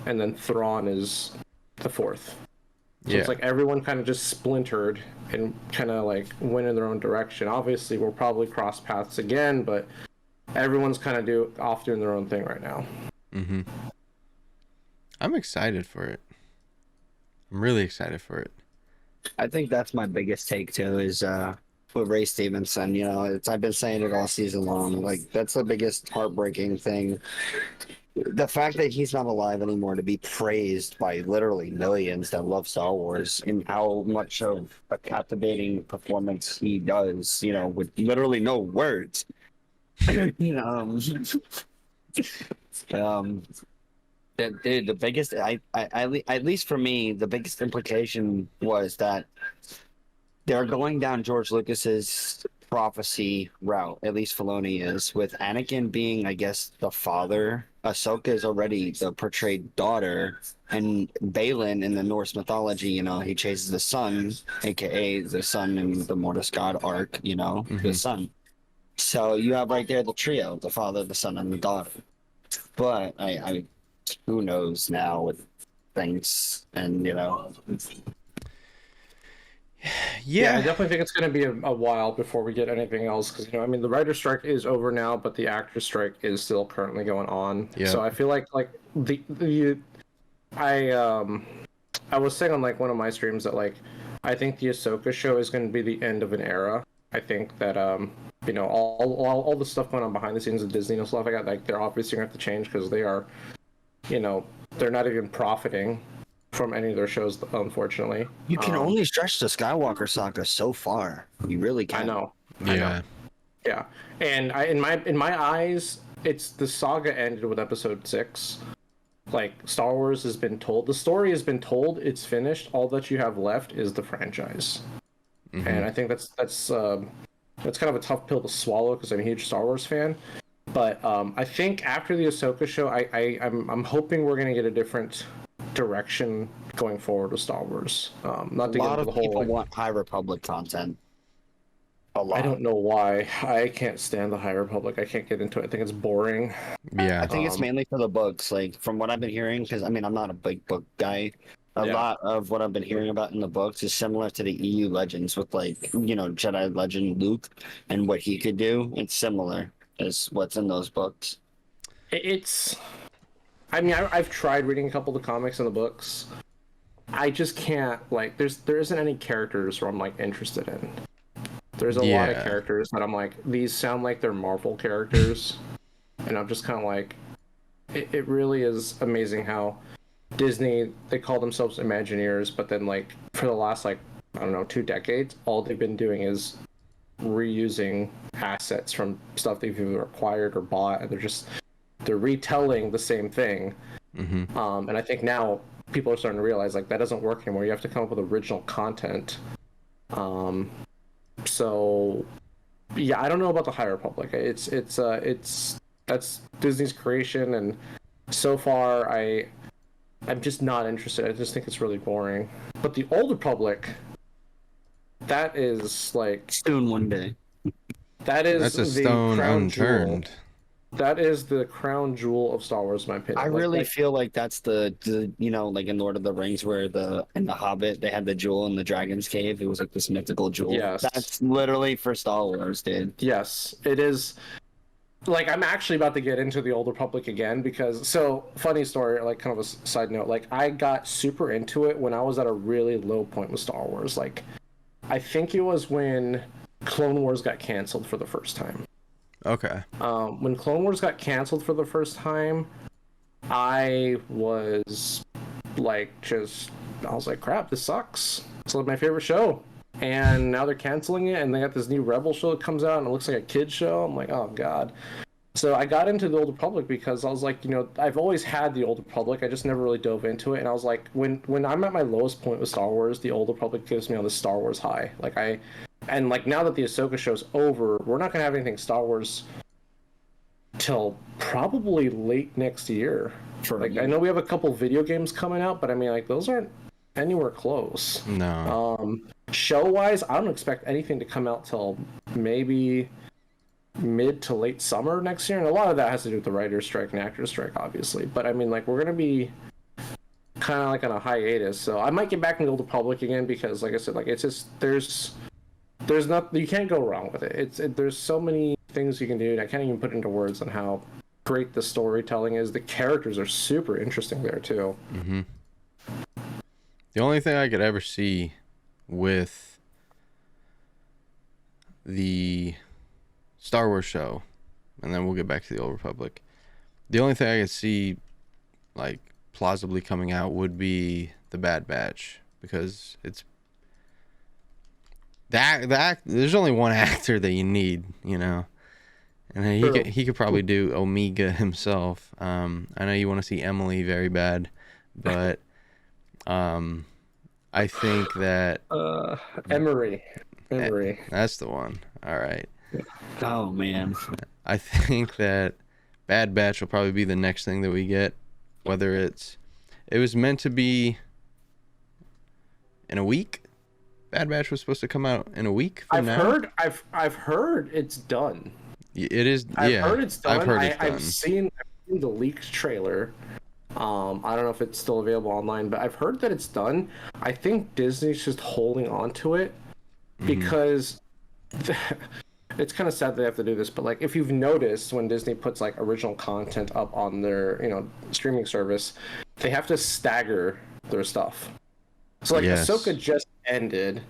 and then Thrawn is the 4th. So it's like everyone kind of just splintered and kind of like went in their own direction. Obviously, we'll probably cross paths again, but everyone's kind of off doing their own thing right now. Mm-hmm. I'm excited for it. I'm really excited for it. I think that's my biggest take too, is with Ray Stevenson. You know, I've been saying it all season long. Like, that's the biggest heartbreaking thing. The fact that he's not alive anymore to be praised by literally millions that love Star Wars, and how much of a captivating performance he does, you know, with literally no words. The biggest, at least for me, the biggest implication was that they're going down George Lucas's prophecy route. At least Filoni is, with Anakin being, I guess, the father. Ahsoka is already the portrayed daughter, and Baylan in the Norse mythology, you know, he chases the sun, aka the sun in the Mortis God arc, you know, the sun. So you have right there the trio, the father, the son, and the daughter. But I who knows now with things, and you know. Yeah, I definitely think it's going to be a while before we get anything else, because, you know, I mean, the writer's strike is over now, but the actor's strike is still currently going on. Yeah. So I feel like I was saying on like one of my streams that, like, I think the Ahsoka show is going to be the end of an era. I think that you know, all the stuff going on behind the scenes of Disney and stuff like that, like, they're obviously going to have to change, because they are, you know, they're not even profiting from any of their shows, unfortunately. You can only stretch the Skywalker saga so far. You really can. I know. Yeah. And in my eyes, it's the saga ended with episode 6. Like, Star Wars has been told, the story has been told, it's finished. All that you have left is the franchise. Mm-hmm. And I think that's kind of a tough pill to swallow, because I'm a huge Star Wars fan. But I think after the Ahsoka show, I'm hoping we're gonna get a different direction going forward with Star Wars. Not to a lot get into of the whole, people like, want High Republic content. A lot. I don't know why. I can't stand the High Republic. I can't get into it. I think it's boring. Yeah. I think it's mainly for the books. Like, from what I've been hearing, because I mean, I'm not a big book guy. A lot of what I've been hearing about in the books is similar to the EU Legends, with, like, you know, Jedi Legend Luke and what he could do. It's similar as what's in those books. I mean, I've tried reading a couple of the comics and the books. I just can't, like, there isn't any characters where I'm, like, interested in. There's a lot of characters that I'm like, these sound like they're Marvel characters, and I'm just kind of like, it really is amazing how Disney, they call themselves Imagineers, but then, like, for the last, like, I don't know, 2 decades, all they've been doing is reusing assets from stuff they've either acquired or bought, and they're retelling the same thing. Mm-hmm. And I think now people are starting to realize, like, that doesn't work anymore. You have to come up with original content. So yeah, I don't know about the High Republic. That's Disney's creation, and so far I'm just not interested. I just think it's really boring. But the Old Republic, that is, like, Soon one day. That is That's a the stone crown unturned. jewel. That is the crown jewel of Star Wars, in my opinion. I really feel like that's the like in Lord of the Rings where in the Hobbit they had the jewel in the dragon's cave. It was like this mythical jewel. Yes. That's literally for Star Wars, dude. Yes, it is. Like, I'm actually about to get into the Old Republic again because, so, funny story, like, kind of a side note, like, I got super into it when I was at a really low point with Star Wars. Like, I think it was when Clone Wars got canceled for the first time. Okay. When Clone Wars got canceled for the first time, I was like, I was like, crap, this sucks. It's like my favorite show. And now they're canceling it, and they got this new Rebel show that comes out, and it looks like a kid's show. I'm like, oh, God. So I got into the Old Republic because I was like, I've always had the Old Republic. I just never really dove into it. And I was like, when I'm at my lowest point with Star Wars, the Old Republic gives me on the Star Wars high. And now that the Ahsoka show's over, we're not going to have anything Star Wars till probably late next year. I know we have a couple video games coming out, but I mean, like, those aren't anywhere close. No. Show-wise, I don't expect anything to come out till maybe mid to late summer next year, and a lot of that has to do with the writer's strike and actor's strike, obviously. But I mean, like, we're gonna be kind of like on a hiatus, so I might get back in the Old Republic again because, like I said, like, it's just there's not, you can't go wrong with it. There's so many things you can do, and I can't even put into words on how great the storytelling is. The characters are super interesting there too. Mm-hmm. The only thing I could ever see with the Star Wars show, and then we'll get back to the Old Republic. The only thing I could see, like, plausibly coming out would be the Bad Batch, because it's that there's only one actor that you need, and he could probably do Omega himself. I know you want to see Emily very bad, but I think that Emery. That's the one. All right. Oh man. I think that Bad Batch will probably be the next thing that we get. Whether it was meant to be in a week. Bad Batch was supposed to come out in a week from now. I've heard it's done. It is. I've heard it's done. I've seen the leaked trailer. I don't know if it's still available online, but I've heard that it's done. I think Disney's just holding on to it because it's kind of sad they have to do this, but like, if you've noticed, when Disney puts like original content up on their streaming service, they have to stagger their stuff. So like, yes. Ahsoka just ended,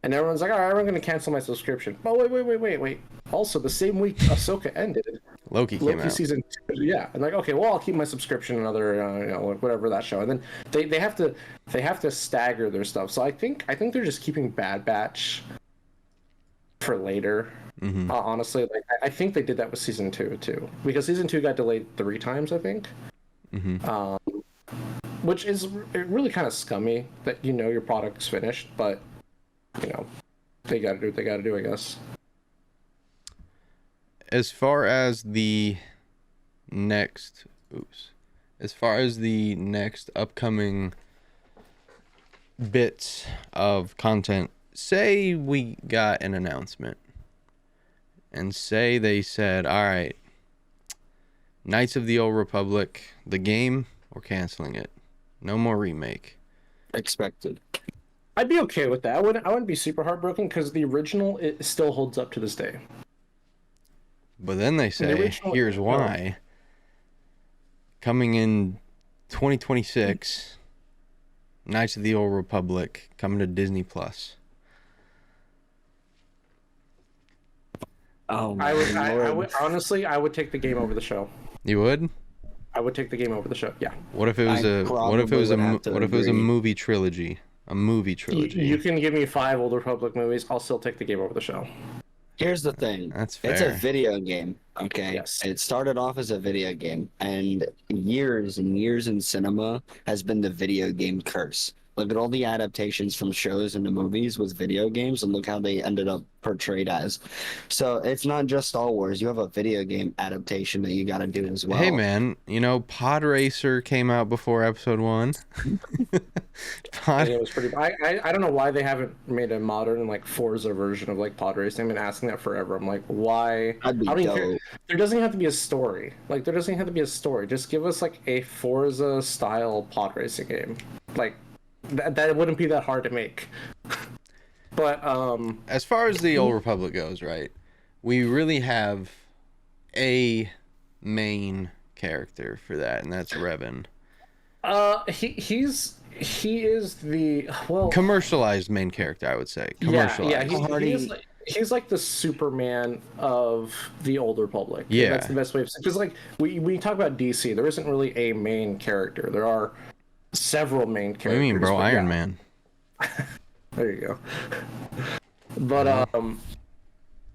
and everyone's like, all right, I'm going to cancel my subscription. Oh, wait. Also, the same week Ahsoka ended, Loki came out. season 2. Yeah, and like, okay, well, I'll keep my subscription another, whatever that show. And then they have to stagger their stuff. So I think they're just keeping Bad Batch for later. Honestly, like, I think they did that with season 2 too, because season 2 got delayed 3 times, I think. Which is really kind of scummy that your product is finished, but they got to do what they got to do, I guess. As far as the next upcoming bits of content, say we got an announcement, and say they said, all right, Knights of the Old Republic, the game, we're canceling it. No more remake. Expected. I'd be okay with that. I wouldn't be super heartbroken because the original, it still holds up to this day. But then they say, here's why. Coming in 2026, Knights of the Old Republic coming to Disney Plus. Oh, I would honestly, I would take the game over the show. You would? I would take the game over the show. Yeah. What if it was a movie trilogy? A movie trilogy. You can give me 5 Old Republic movies. I'll still take the game over the show. Here's the thing. That's fair. It's a video game, okay? Yes. It started off as a video game, and years and years in cinema has been the video game curse. Look at all the adaptations from shows into movies with video games, and look how they ended up portrayed as. So it's not just Star Wars. You have a video game adaptation that you got to do as well. Hey man, Pod Racer came out before episode 1. And it was pretty. I don't know why they haven't made a modern like Forza version of like pod racing. I've been asking that forever. I'm like, why? That'd be I don't even care. dope. There doesn't have to be a story. Like there doesn't have to be a story. Just give us like a Forza style pod racing game. Like that wouldn't be that hard to make. But as far as the Old Republic goes, right? We really have a main character for that, and that's Revan. He is the commercialized main character, I would say. Commercialized. He's like the Superman of the Old Republic. Yeah, that's the best way of saying. Because like we talk about DC, there isn't really a main character. There are several main characters. What do you mean, bro? Iron Man. There you go. But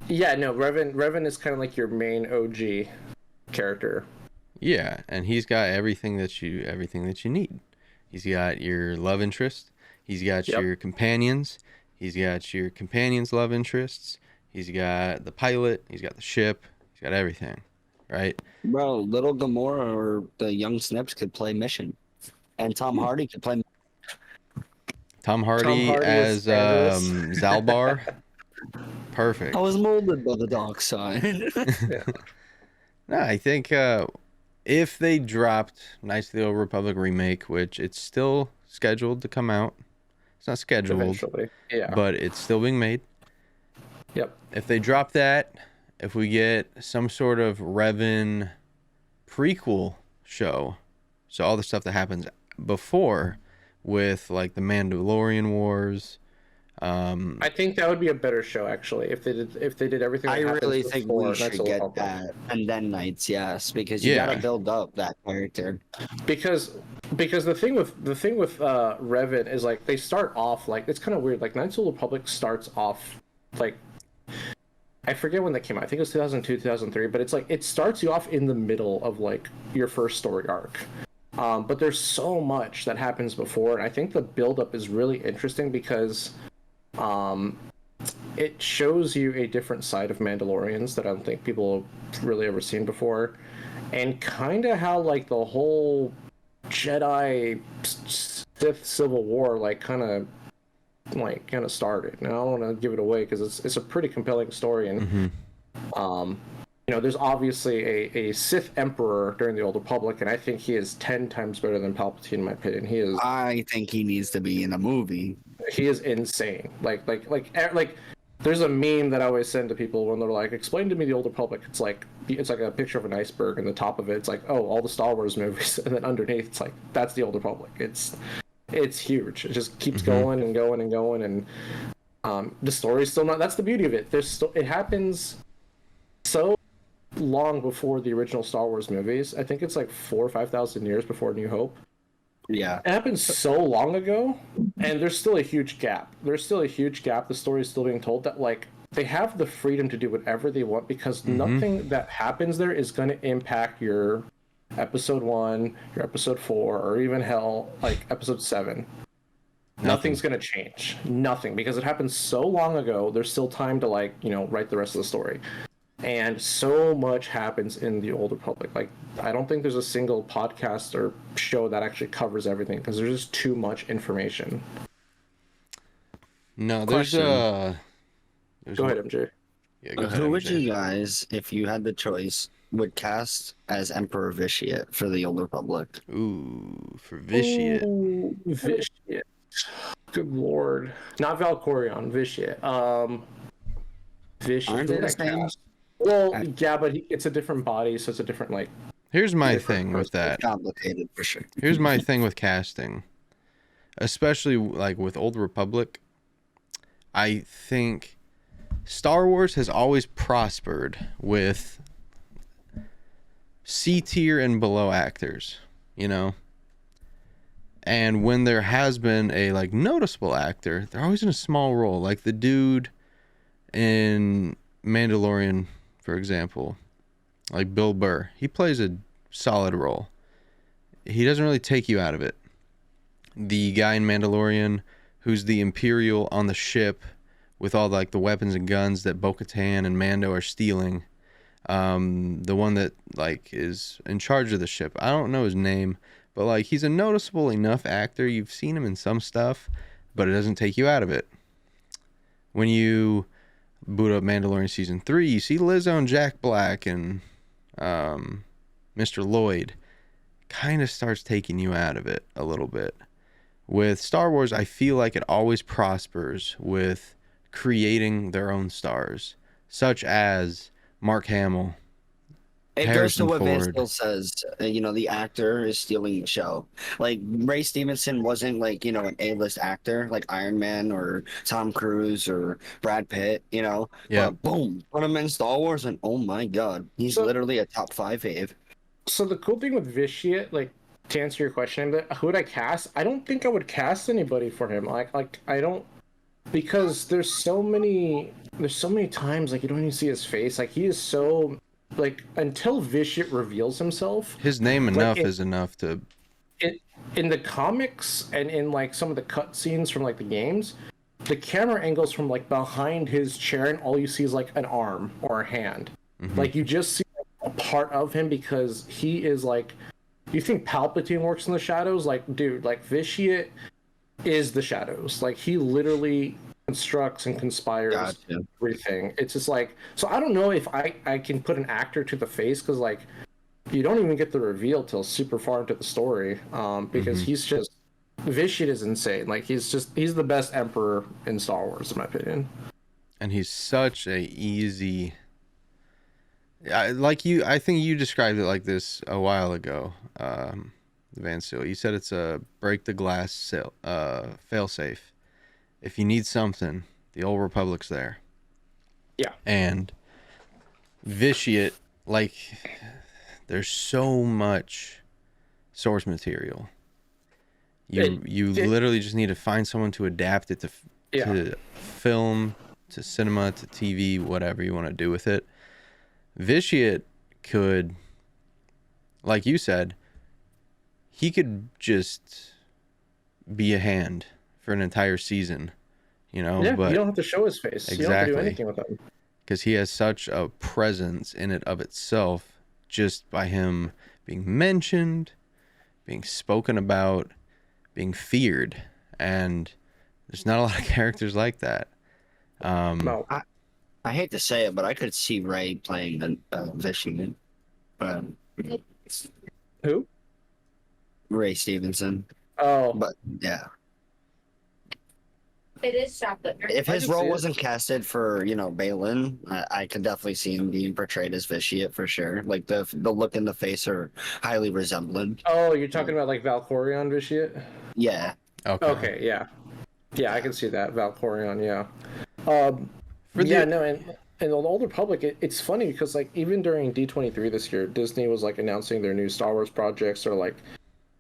yeah, no, Revan is kind of like your main OG character. Yeah, and he's got everything that you need. He's got your love interest. He's got your companions. He's got your companions' love interests. He's got the pilot. He's got the ship. He's got everything, right? Bro, little Gamora or the young Snips could play Mission, and Tom Hardy could play. Tom Hardy as Zalbar. Perfect. I was molded by the dark side. No, I think if they dropped Knights of the Old Republic remake, which it's still scheduled to come out. It's not scheduled, eventually. Yeah, but it's still being made. Yep. If they drop that, if we get some sort of Revan prequel show, so all the stuff that happens before with like the Mandalorian Wars. I think that would be a better show actually if they did everything. I really think we should get that, and then Knights, yes, because you gotta build up that character. Because the thing with Revan is like they start off like it's kind of weird. Like Knights of the Old Republic starts off like I forget when that came out. I think it was 2002, 2003. But it's like it starts you off in the middle of like your first story arc. But there's so much that happens before, and I think the build-up is really interesting because it shows you a different side of Mandalorians that I don't think people have really ever seen before, and kind of how like the whole Jedi Sith Civil War kind of started. Now I don't want to give it away because it's a pretty compelling story, and there's obviously a Sith Emperor during the Old Republic, and I think he is 10 times better than Palpatine in my opinion. I think he needs to be in a movie. He is insane. Like there's a meme that I always send to people when they're like, explain to me the Old Republic. It's like a picture of an iceberg, and the top of it's like, oh, all the Star Wars movies, and then underneath it's like, that's the Old Republic. It's huge. It just keeps going and going and going, and the story's still not. That's the beauty of it. It happens so long before the original Star Wars movies. I think it's like 4,000 or 5,000 years before New Hope. Yeah. It happened so long ago, and there's still a huge gap. The story is still being told that, like, they have the freedom to do whatever they want because nothing that happens there is going to impact your episode 1, your episode 4, or even episode 7. Nothing's going to change. Nothing, because it happened so long ago. There's still time to, write the rest of the story. And so much happens in the Old Republic. Like, I don't think there's a single podcast or show that actually covers everything because there's just too much information. No, Go ahead, MJ. Yeah, go ahead. Who would MJ. you guys, if you had the choice, would cast as Emperor Vitiate for the Old Republic? Ooh, for Vitiate. Ooh, Vitiate. Good lord. Not Valkorion, Vitiate. Vitiate. Aren't they the same? Well, yeah, but it's a different body, so it's a different, Here's my thing with that. Complicated, for sure. Here's my thing with casting. Especially, with Old Republic. I think Star Wars has always prospered with C tier and below actors, And when there has been a noticeable actor, they're always in a small role. Like the dude in Mandalorian, for example, like Bill Burr. He plays a solid role. He doesn't really take you out of it. the guy in Mandalorian who's the Imperial on the ship with all like the weapons and guns that Bo-Katan and Mando are stealing. The one that like is in charge of the ship. I don't know his name, but like he's a noticeable enough actor. You've seen him in some stuff, but it doesn't take you out of it. When you boot up Mandalorian season 3, you see Lizzo and Jack Black and Mr. Lloyd. Kind of starts taking you out of it a little bit. With Star Wars, I feel like it always prospers with creating their own stars, such as Mark Hamill. It goes Harrison to what Van Ford. Still says. The actor is stealing the show. Like Ray Stevenson wasn't like an A-list actor like Iron Man or Tom Cruise or Brad Pitt. Yeah. But boom, put him in Star Wars, and oh my God, he's literally a top 5 fave. So the cool thing with Vitiate, like to answer your question, who would I cast? I don't think I would cast anybody for him. Like I don't, because there's so many times like you don't even see his face. Like he is so like until Vitiate reveals himself. His name enough is enough to. In the comics and in like some of the cutscenes from like the games, the camera angles from like behind his chair, and all you see is like an arm or a hand. Mm-hmm. Like you just see a part of him because he is like. You think Palpatine works in the shadows? Like, dude, like Vitiate is the shadows. Like he literally constructs and conspires everything. It's just like, so I don't know if I can put an actor to the face, because like you don't even get the reveal till super far into the story, because he's just, Vitiate is insane. Like he's the best emperor in Star Wars in my opinion. And he's such a easy. I think you described it like this a while ago, Van Still. You said it's a break the glass fail safe. If you need something, the Old Republic's there. Yeah. And Vitiate, like, there's so much source material. You literally just need to find someone to adapt it to film, to cinema, to TV, whatever you want to do with it. Vitiate could, like you said, he could just be a hand for an entire season, Yeah, but you don't have to show his face. Exactly. You don't have to do anything with him. Because he has such a presence in it of itself, just by him being mentioned, being spoken about, being feared, and there's not a lot of characters like that. No. I hate to say it, but I could see Ray playing Vitiate. Who? Ray Stevenson. Oh, But yeah, It is chocolate. if I his can role see it. wasn't casted for Baylan, I could definitely see him being portrayed as Vitiate for sure. Like the look and the face are highly resemblant. Oh, you're talking about like Valkorion Vitiate? Yeah. Okay, yeah. Yeah, I can see that. Valkorion, yeah. And the Old Republic, it's funny because like even during D23 this year, Disney was like announcing their new Star Wars projects.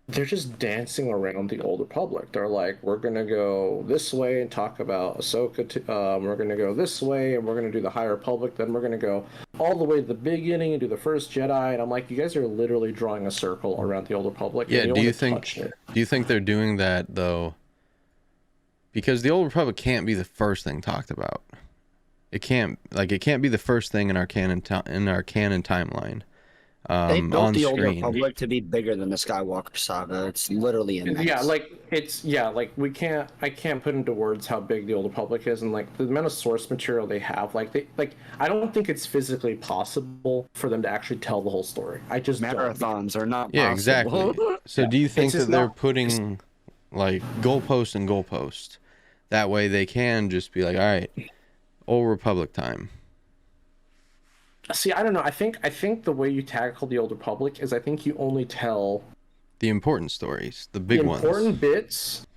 They're just dancing around the Old Republic. They're like, we're gonna go this way and talk about Ahsoka. We're gonna go this way and we're gonna do the High Republic. Then we're gonna go all the way to the beginning and do the first Jedi. And I'm like, you guys are literally drawing a circle around the Old Republic. Yeah. And Do you wanna think? touch it. Do you think they're doing that though? Because the Old Republic can't be the first thing talked about. It can't be the first thing in our canon timeline. They built on the Old screen. Republic to be bigger than the Skywalker saga. It's literally immense. I can't put into words how big the Old Republic is, and like the amount of source material they have. I don't think it's physically possible for them to actually tell the whole story. I just don't. Marathons are not Yeah, possible. exactly. So do you think It's that just they're not- putting like goalpost and goalpost? That way they can just be like, all right, Old Republic time. See, I don't know. I think the way you tackle the Old Republic is I think you only tell The important stories, the big the ones. important bits,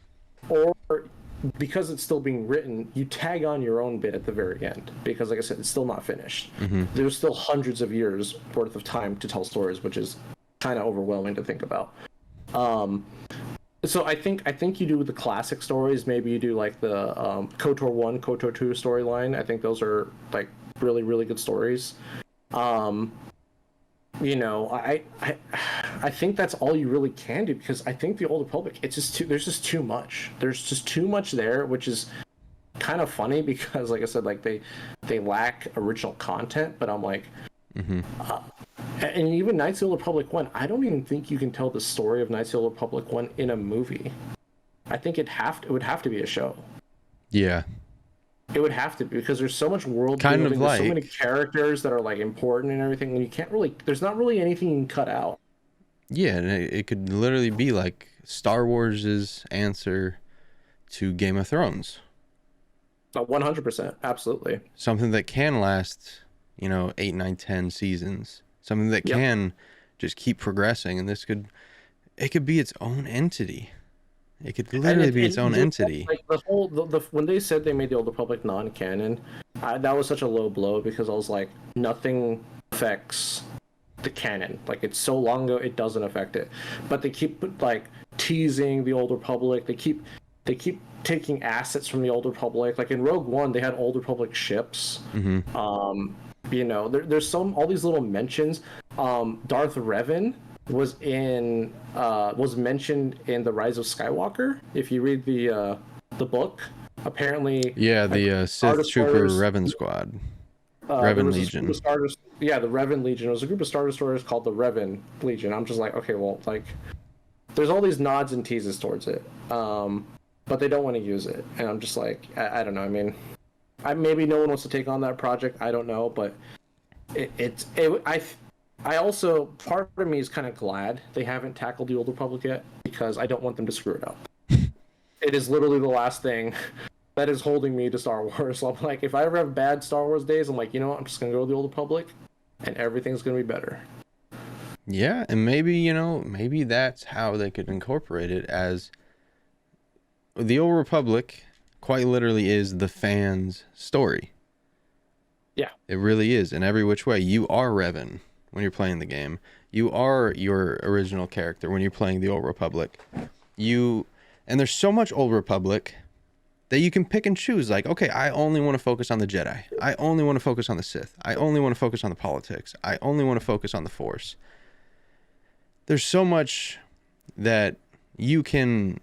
or because it's still being written, you tag on your own bit at the very end. Because, like I said, it's still not finished. There's still hundreds of years worth of time to tell stories, which is kind of overwhelming to think about. So I think you do the classic stories. Maybe you do like the KOTOR 1, KOTOR 2 storyline. I think those are like really, really good stories. I I think that's all you really can do, because I think the Old Republic, it's just there's just too much. There's just too much there, which is kind of funny because, like I said, like they lack original content. But I'm like, and even Knights of the Old Republic 1, I don't even think you can tell the story of Knights of the Old Republic 1 in a movie. I think it would have to be a show. Yeah. It would have to be, because there's so much world Kind building, of there's so like- many characters that are like important and everything, and you can't really, there's not really anything you can cut out. Yeah, and it could literally be like Star Wars' answer to Game of Thrones. 100%, absolutely. Something that can last, 8, 9, 10 seasons. Something that can just keep progressing, and it could be its own entity. It could literally be its own entity. Like when they said they made the Old Republic non-canon, that was such a low blow, because I was like, nothing affects the canon. Like, it's so long ago, it doesn't affect it. But they keep like teasing the Old Republic. They keep taking assets from the Old Republic. Like in Rogue One, they had Old Republic ships. There's all these little mentions. Darth Revan was mentioned in The Rise of Skywalker. If you read the book, apparently. Yeah, the Sith Trooper Revan Squad. Revan Legion. The Revan Legion. It was a group of Star Destroyers called the Revan Legion. I'm just like, okay, well, like, there's all these nods and teases towards it, but they don't want to use it, and I'm just like, I don't know. I mean, maybe no one wants to take on that project. I don't know, but I also, part of me is kind of glad they haven't tackled the Old Republic yet, because I don't want them to screw it up. It is literally the last thing that is holding me to Star Wars. So I'm like, if I ever have bad Star Wars days, I'm like, you know what? I'm just going to go to the Old Republic, and everything's going to be better. Yeah, and maybe that's how they could incorporate it, as the Old Republic quite literally is the fans' story. Yeah. It really is, in every which way. You are Revan when you're playing the game. You are your original character when you're playing the Old Republic. And there's so much Old Republic that you can pick and choose. Like, okay, I only want to focus on the Jedi. I only want to focus on the Sith. I only want to focus on the politics. I only want to focus on the Force. There's so much that you can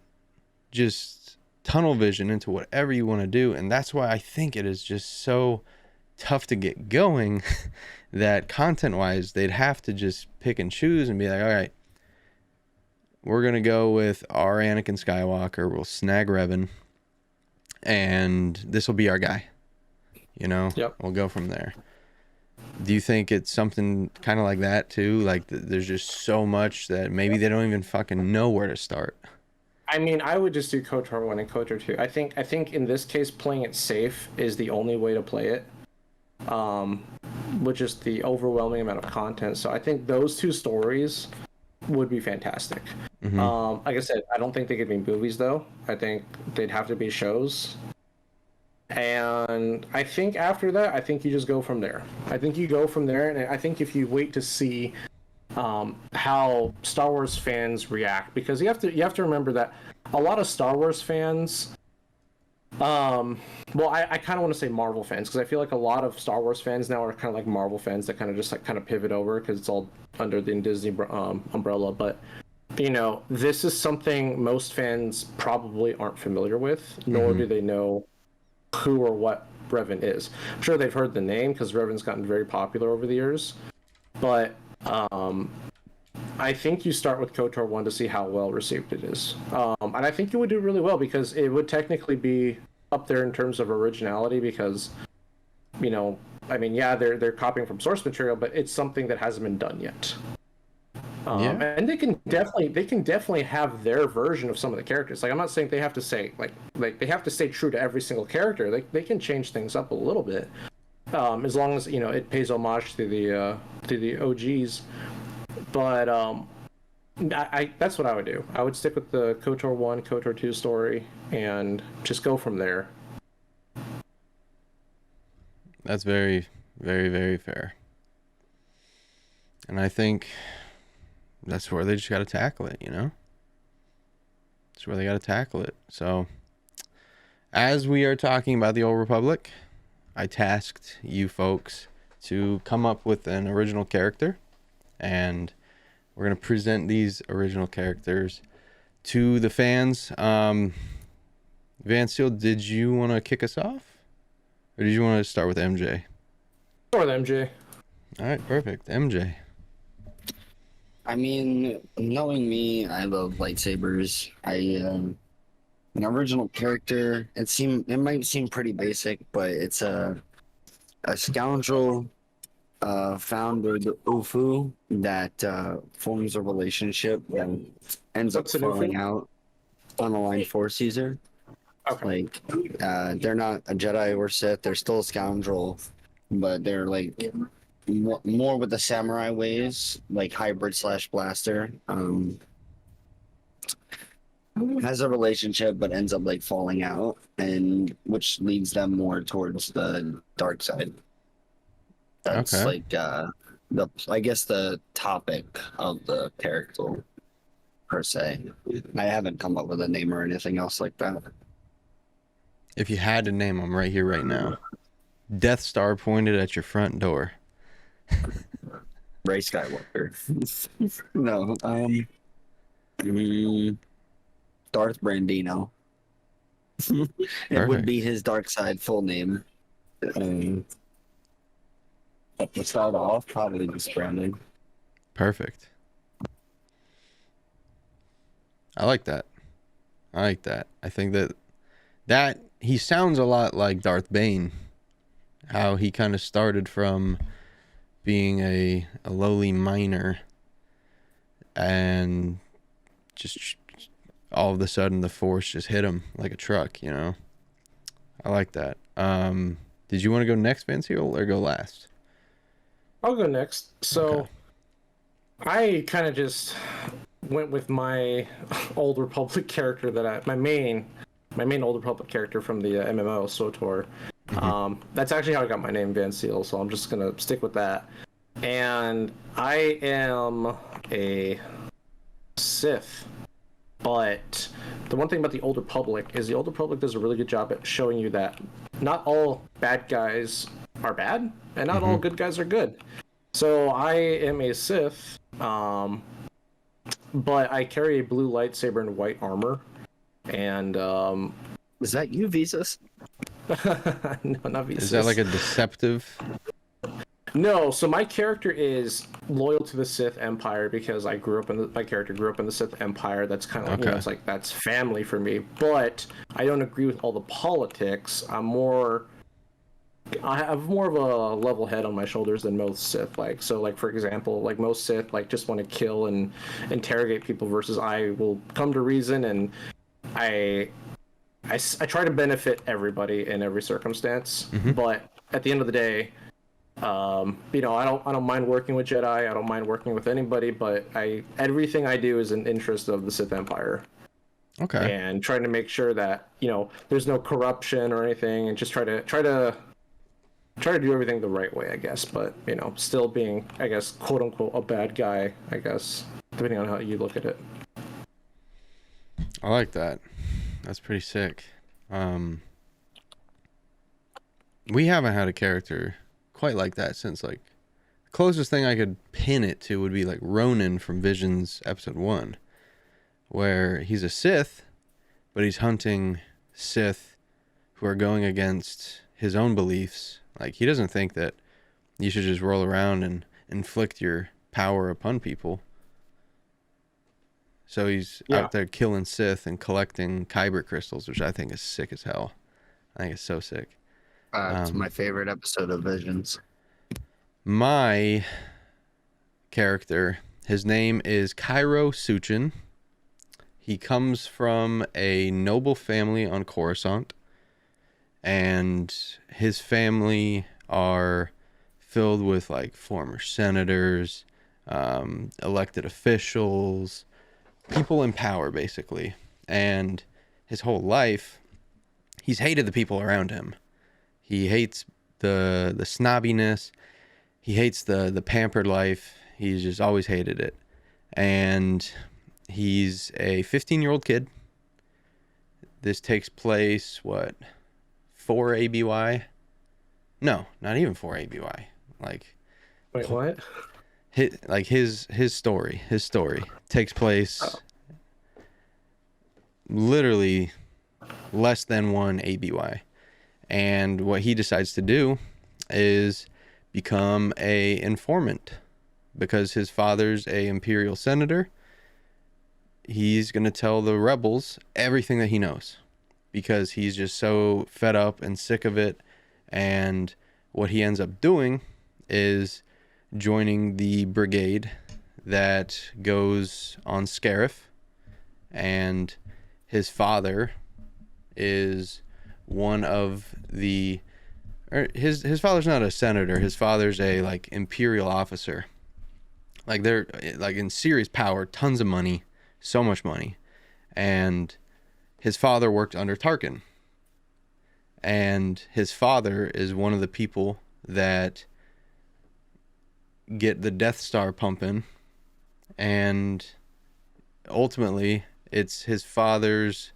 just tunnel vision into whatever you want to do. And that's why I think it is just so tough to get going that content-wise, they'd have to just pick and choose and be like, all right, we're going to go with our Anakin Skywalker. We'll snag Revan, and this will be our guy. Yep. We'll go from there. Do you think it's something kind of like that too? Like there's just so much that maybe they don't even fucking know where to start. I mean, I would just do KOTOR 1 and KOTOR 2. I think in this case, playing it safe is the only way to play it. With just the overwhelming amount of content. So I think those two stories would be fantastic. Like I said, I don't think they could be movies though. I think they'd have to be shows. And I think after that, I think you just go from there. And I think if you wait to see how Star Wars fans react, because you have to remember that a lot of Star Wars fans, I kind of want to say Marvel fans, because I feel like a lot of Star Wars fans now are kind of like Marvel fans that kind of just like kind of pivot over because it's all under the Disney umbrella. But this is something most fans probably aren't familiar with, nor do they know who or what Revan is. I'm sure they've heard the name because Revan's gotten very popular over the years, but I think you start with KOTOR 1 to see how well received it is. And I think you would do really well, because it would technically be up there in terms of originality, because, they're copying from source material, but it's something that hasn't been done yet. And they can definitely have their version of some of the characters. Like, I'm not saying they have to say like they have to stay true to every single character. They can change things up a little bit, as long as it pays homage to the OGs. But that's what I would do. I would stick with the KOTOR 1, KOTOR 2 story, and just go from there. That's very, very, very fair. And I think that's where they just got to tackle it, That's where they got to tackle it. So, as we are talking about the Old Republic, I tasked you folks to come up with an original character, and we're gonna present these original characters to the fans. Van Seal, did you want to kick us off, or did you want to start with MJ? Start with MJ. All right, perfect. MJ. I mean, knowing me, I love lightsabers. An original character. It might seem pretty basic, but it's a scoundrel found with Ufu that forms a relationship and ends up What's an falling Ufu? out on a line force user. Okay. Like, they're not a Jedi or Sith. They're still a scoundrel, but they're like more with the samurai ways, like hybrid / blaster. Has a relationship, but ends up like falling out, and which leads them more towards the dark side. That's Okay. like I guess the topic of the character per se. I haven't come up with a name or anything else like that. If you had to name them right here, right now, Death Star pointed at your front door. Ray Skywalker. No, Darth Brandino. It would be his dark side full name. But to start off, probably just Brandon. Perfect. I like that. I think that he sounds a lot like Darth Bane. How he kind of started from being a lowly miner, and just all of a sudden the Force just hit him like a truck, you know? I like that. Did you want to go next, Van Seal, or go last? I'll go next. So, Okay. I kind of just went with my Old Republic character my main Old Republic character from the MMO SWTOR. That's actually how I got my name, Van Seal. So I'm just gonna stick with that. And I am a Sith, but the one thing about the Old Republic is the Old Republic does a really good job at showing you that not all bad guys are bad, and not all good guys are good. So I am a Sith, but I carry a blue lightsaber and white armor, and Is that you, Visas? no, not Visas. Is that like a deceptive? No, so my character is loyal to the Sith Empire because my character grew up in the Sith Empire. That's kind of, Okay. it's like, that's family for me. But I don't agree with all the politics. I have more of a level head on my shoulders than most Sith. Like, so, like, for example, like most Sith, like, just want to kill and interrogate people versus I will come to reason, and I try to benefit everybody in every circumstance. But at the end of the day, I don't mind working with Jedi. I don't mind working with anybody, but everything I do is in interest of the Sith Empire. Okay. And trying to make sure that, there's no corruption or anything, and just try to do everything the right way, I guess. But, still being, I guess, quote unquote, a bad guy, I guess, depending on how you look at it. I like that. That's pretty sick. We haven't had a character quite like that since, like, the closest thing I could pin it to would be like Ronin from Visions Episode 1, where he's a Sith, but he's hunting Sith who are going against his own beliefs. Like, he doesn't think that you should just roll around and inflict your power upon people. So he's out there killing Sith and collecting Kyber crystals, which I think is sick as hell. I think it's so sick. It's my favorite episode of Visions. My character, his name is Cairo Suchin. He comes from a noble family on Coruscant, and his family are filled with, like, former senators, elected officials, people in power, basically. And his whole life, he's hated the people around him. He hates the snobbiness. He hates the pampered life. He's just always hated it. And he's a 15-year-old kid. This takes place, 4 ABY? No, not even 4 ABY. Like, Wait, what? his story takes place literally less than 1 ABY. And what he decides to do is become a informant because his father's a imperial senator. He's going to tell the rebels everything that he knows because he's just so fed up and sick of it. And what he ends up doing is joining the brigade that goes on Scarif, and his father is one of the his father's not a senator. His father's a like imperial officer. Like they're like in serious power, tons of money, so much money. And his father worked under Tarkin. And his father is one of the people that get the Death Star pumping. And ultimately, it's his father's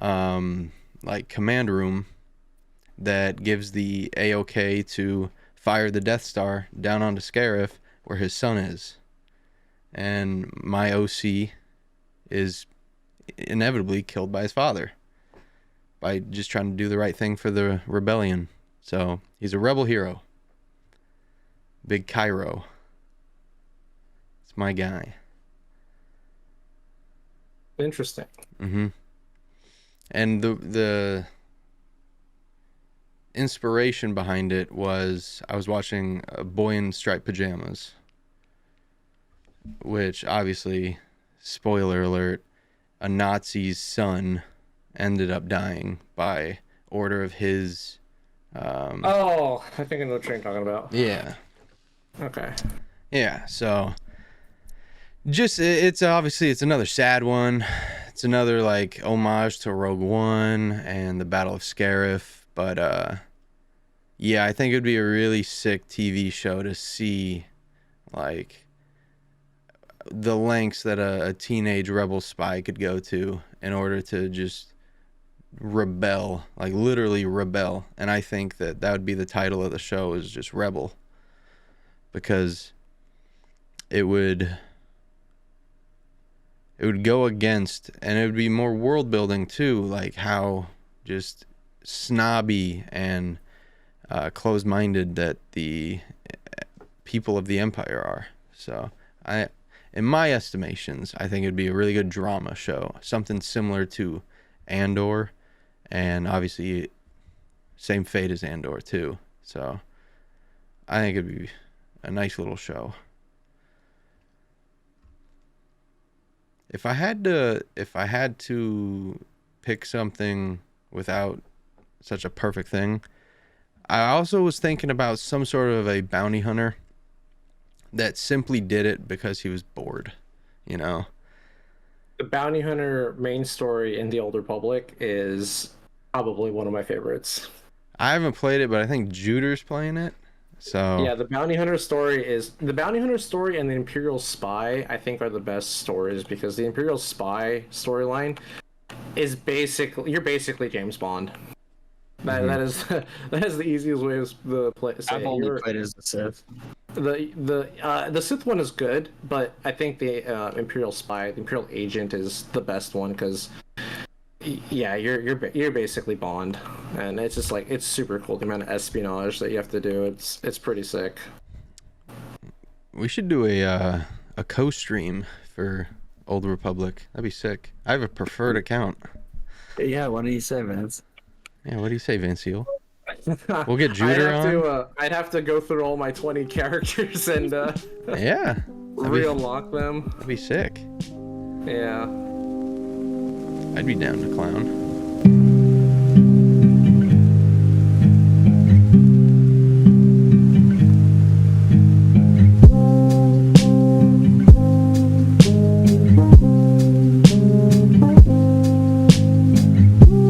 like command room that gives the A-OK to fire the Death Star down onto Scarif where his son is. And my OC is inevitably killed by his father by just trying to do the right thing for the rebellion. So he's a rebel hero. Big Cairo. It's my guy. Interesting. Mm-hmm. And the inspiration behind it was I was watching A Boy in Striped Pajamas, which obviously, spoiler alert, a Nazi's son ended up dying by order of his Oh, I think I know what you're talking about. yeah. Okay. Yeah, so just it's obviously it's another sad one. It's another like homage to Rogue One and the Battle of Scarif, but yeah, I think it would be a really sick TV show to see like the lengths that a teenage rebel spy could go to in order to just rebel, like literally rebel. And I think that would be the title of the show, is just Rebel, because it would go against, and it would be more world building too, like how just snobby and closed-minded that the people of the Empire are. So in my estimations, I think it'd be a really good drama show, something similar to Andor, and obviously same fate as Andor too. So I think it'd be a nice little show. If I had to pick something without such a perfect thing, I also was thinking about some sort of a bounty hunter that simply did it because he was bored, you know? The bounty hunter main story in the Old Republic is probably one of my favorites. I haven't played it, but I think Juder's playing it. So yeah, the bounty hunter story and the Imperial Spy, I think, are the best stories, because the Imperial Spy storyline is you're basically James Bond. That is the easiest way to play. I've only played as the Sith. The Sith one is good, but I think the Imperial Spy, the Imperial Agent, is the best one, because yeah, you're basically Bond, and it's just like, it's super cool, the amount of espionage that you have to do. It's pretty sick. We should do a co-stream for Old Republic. That'd be sick. I have a preferred account. Yeah, what do you say, Vince? Yeah, what do you say, Vinciel? We'll get Juder on. I'd have to go through all my 20 characters and yeah, re-unlock them. That'd be sick. Yeah. I'd be down to clown.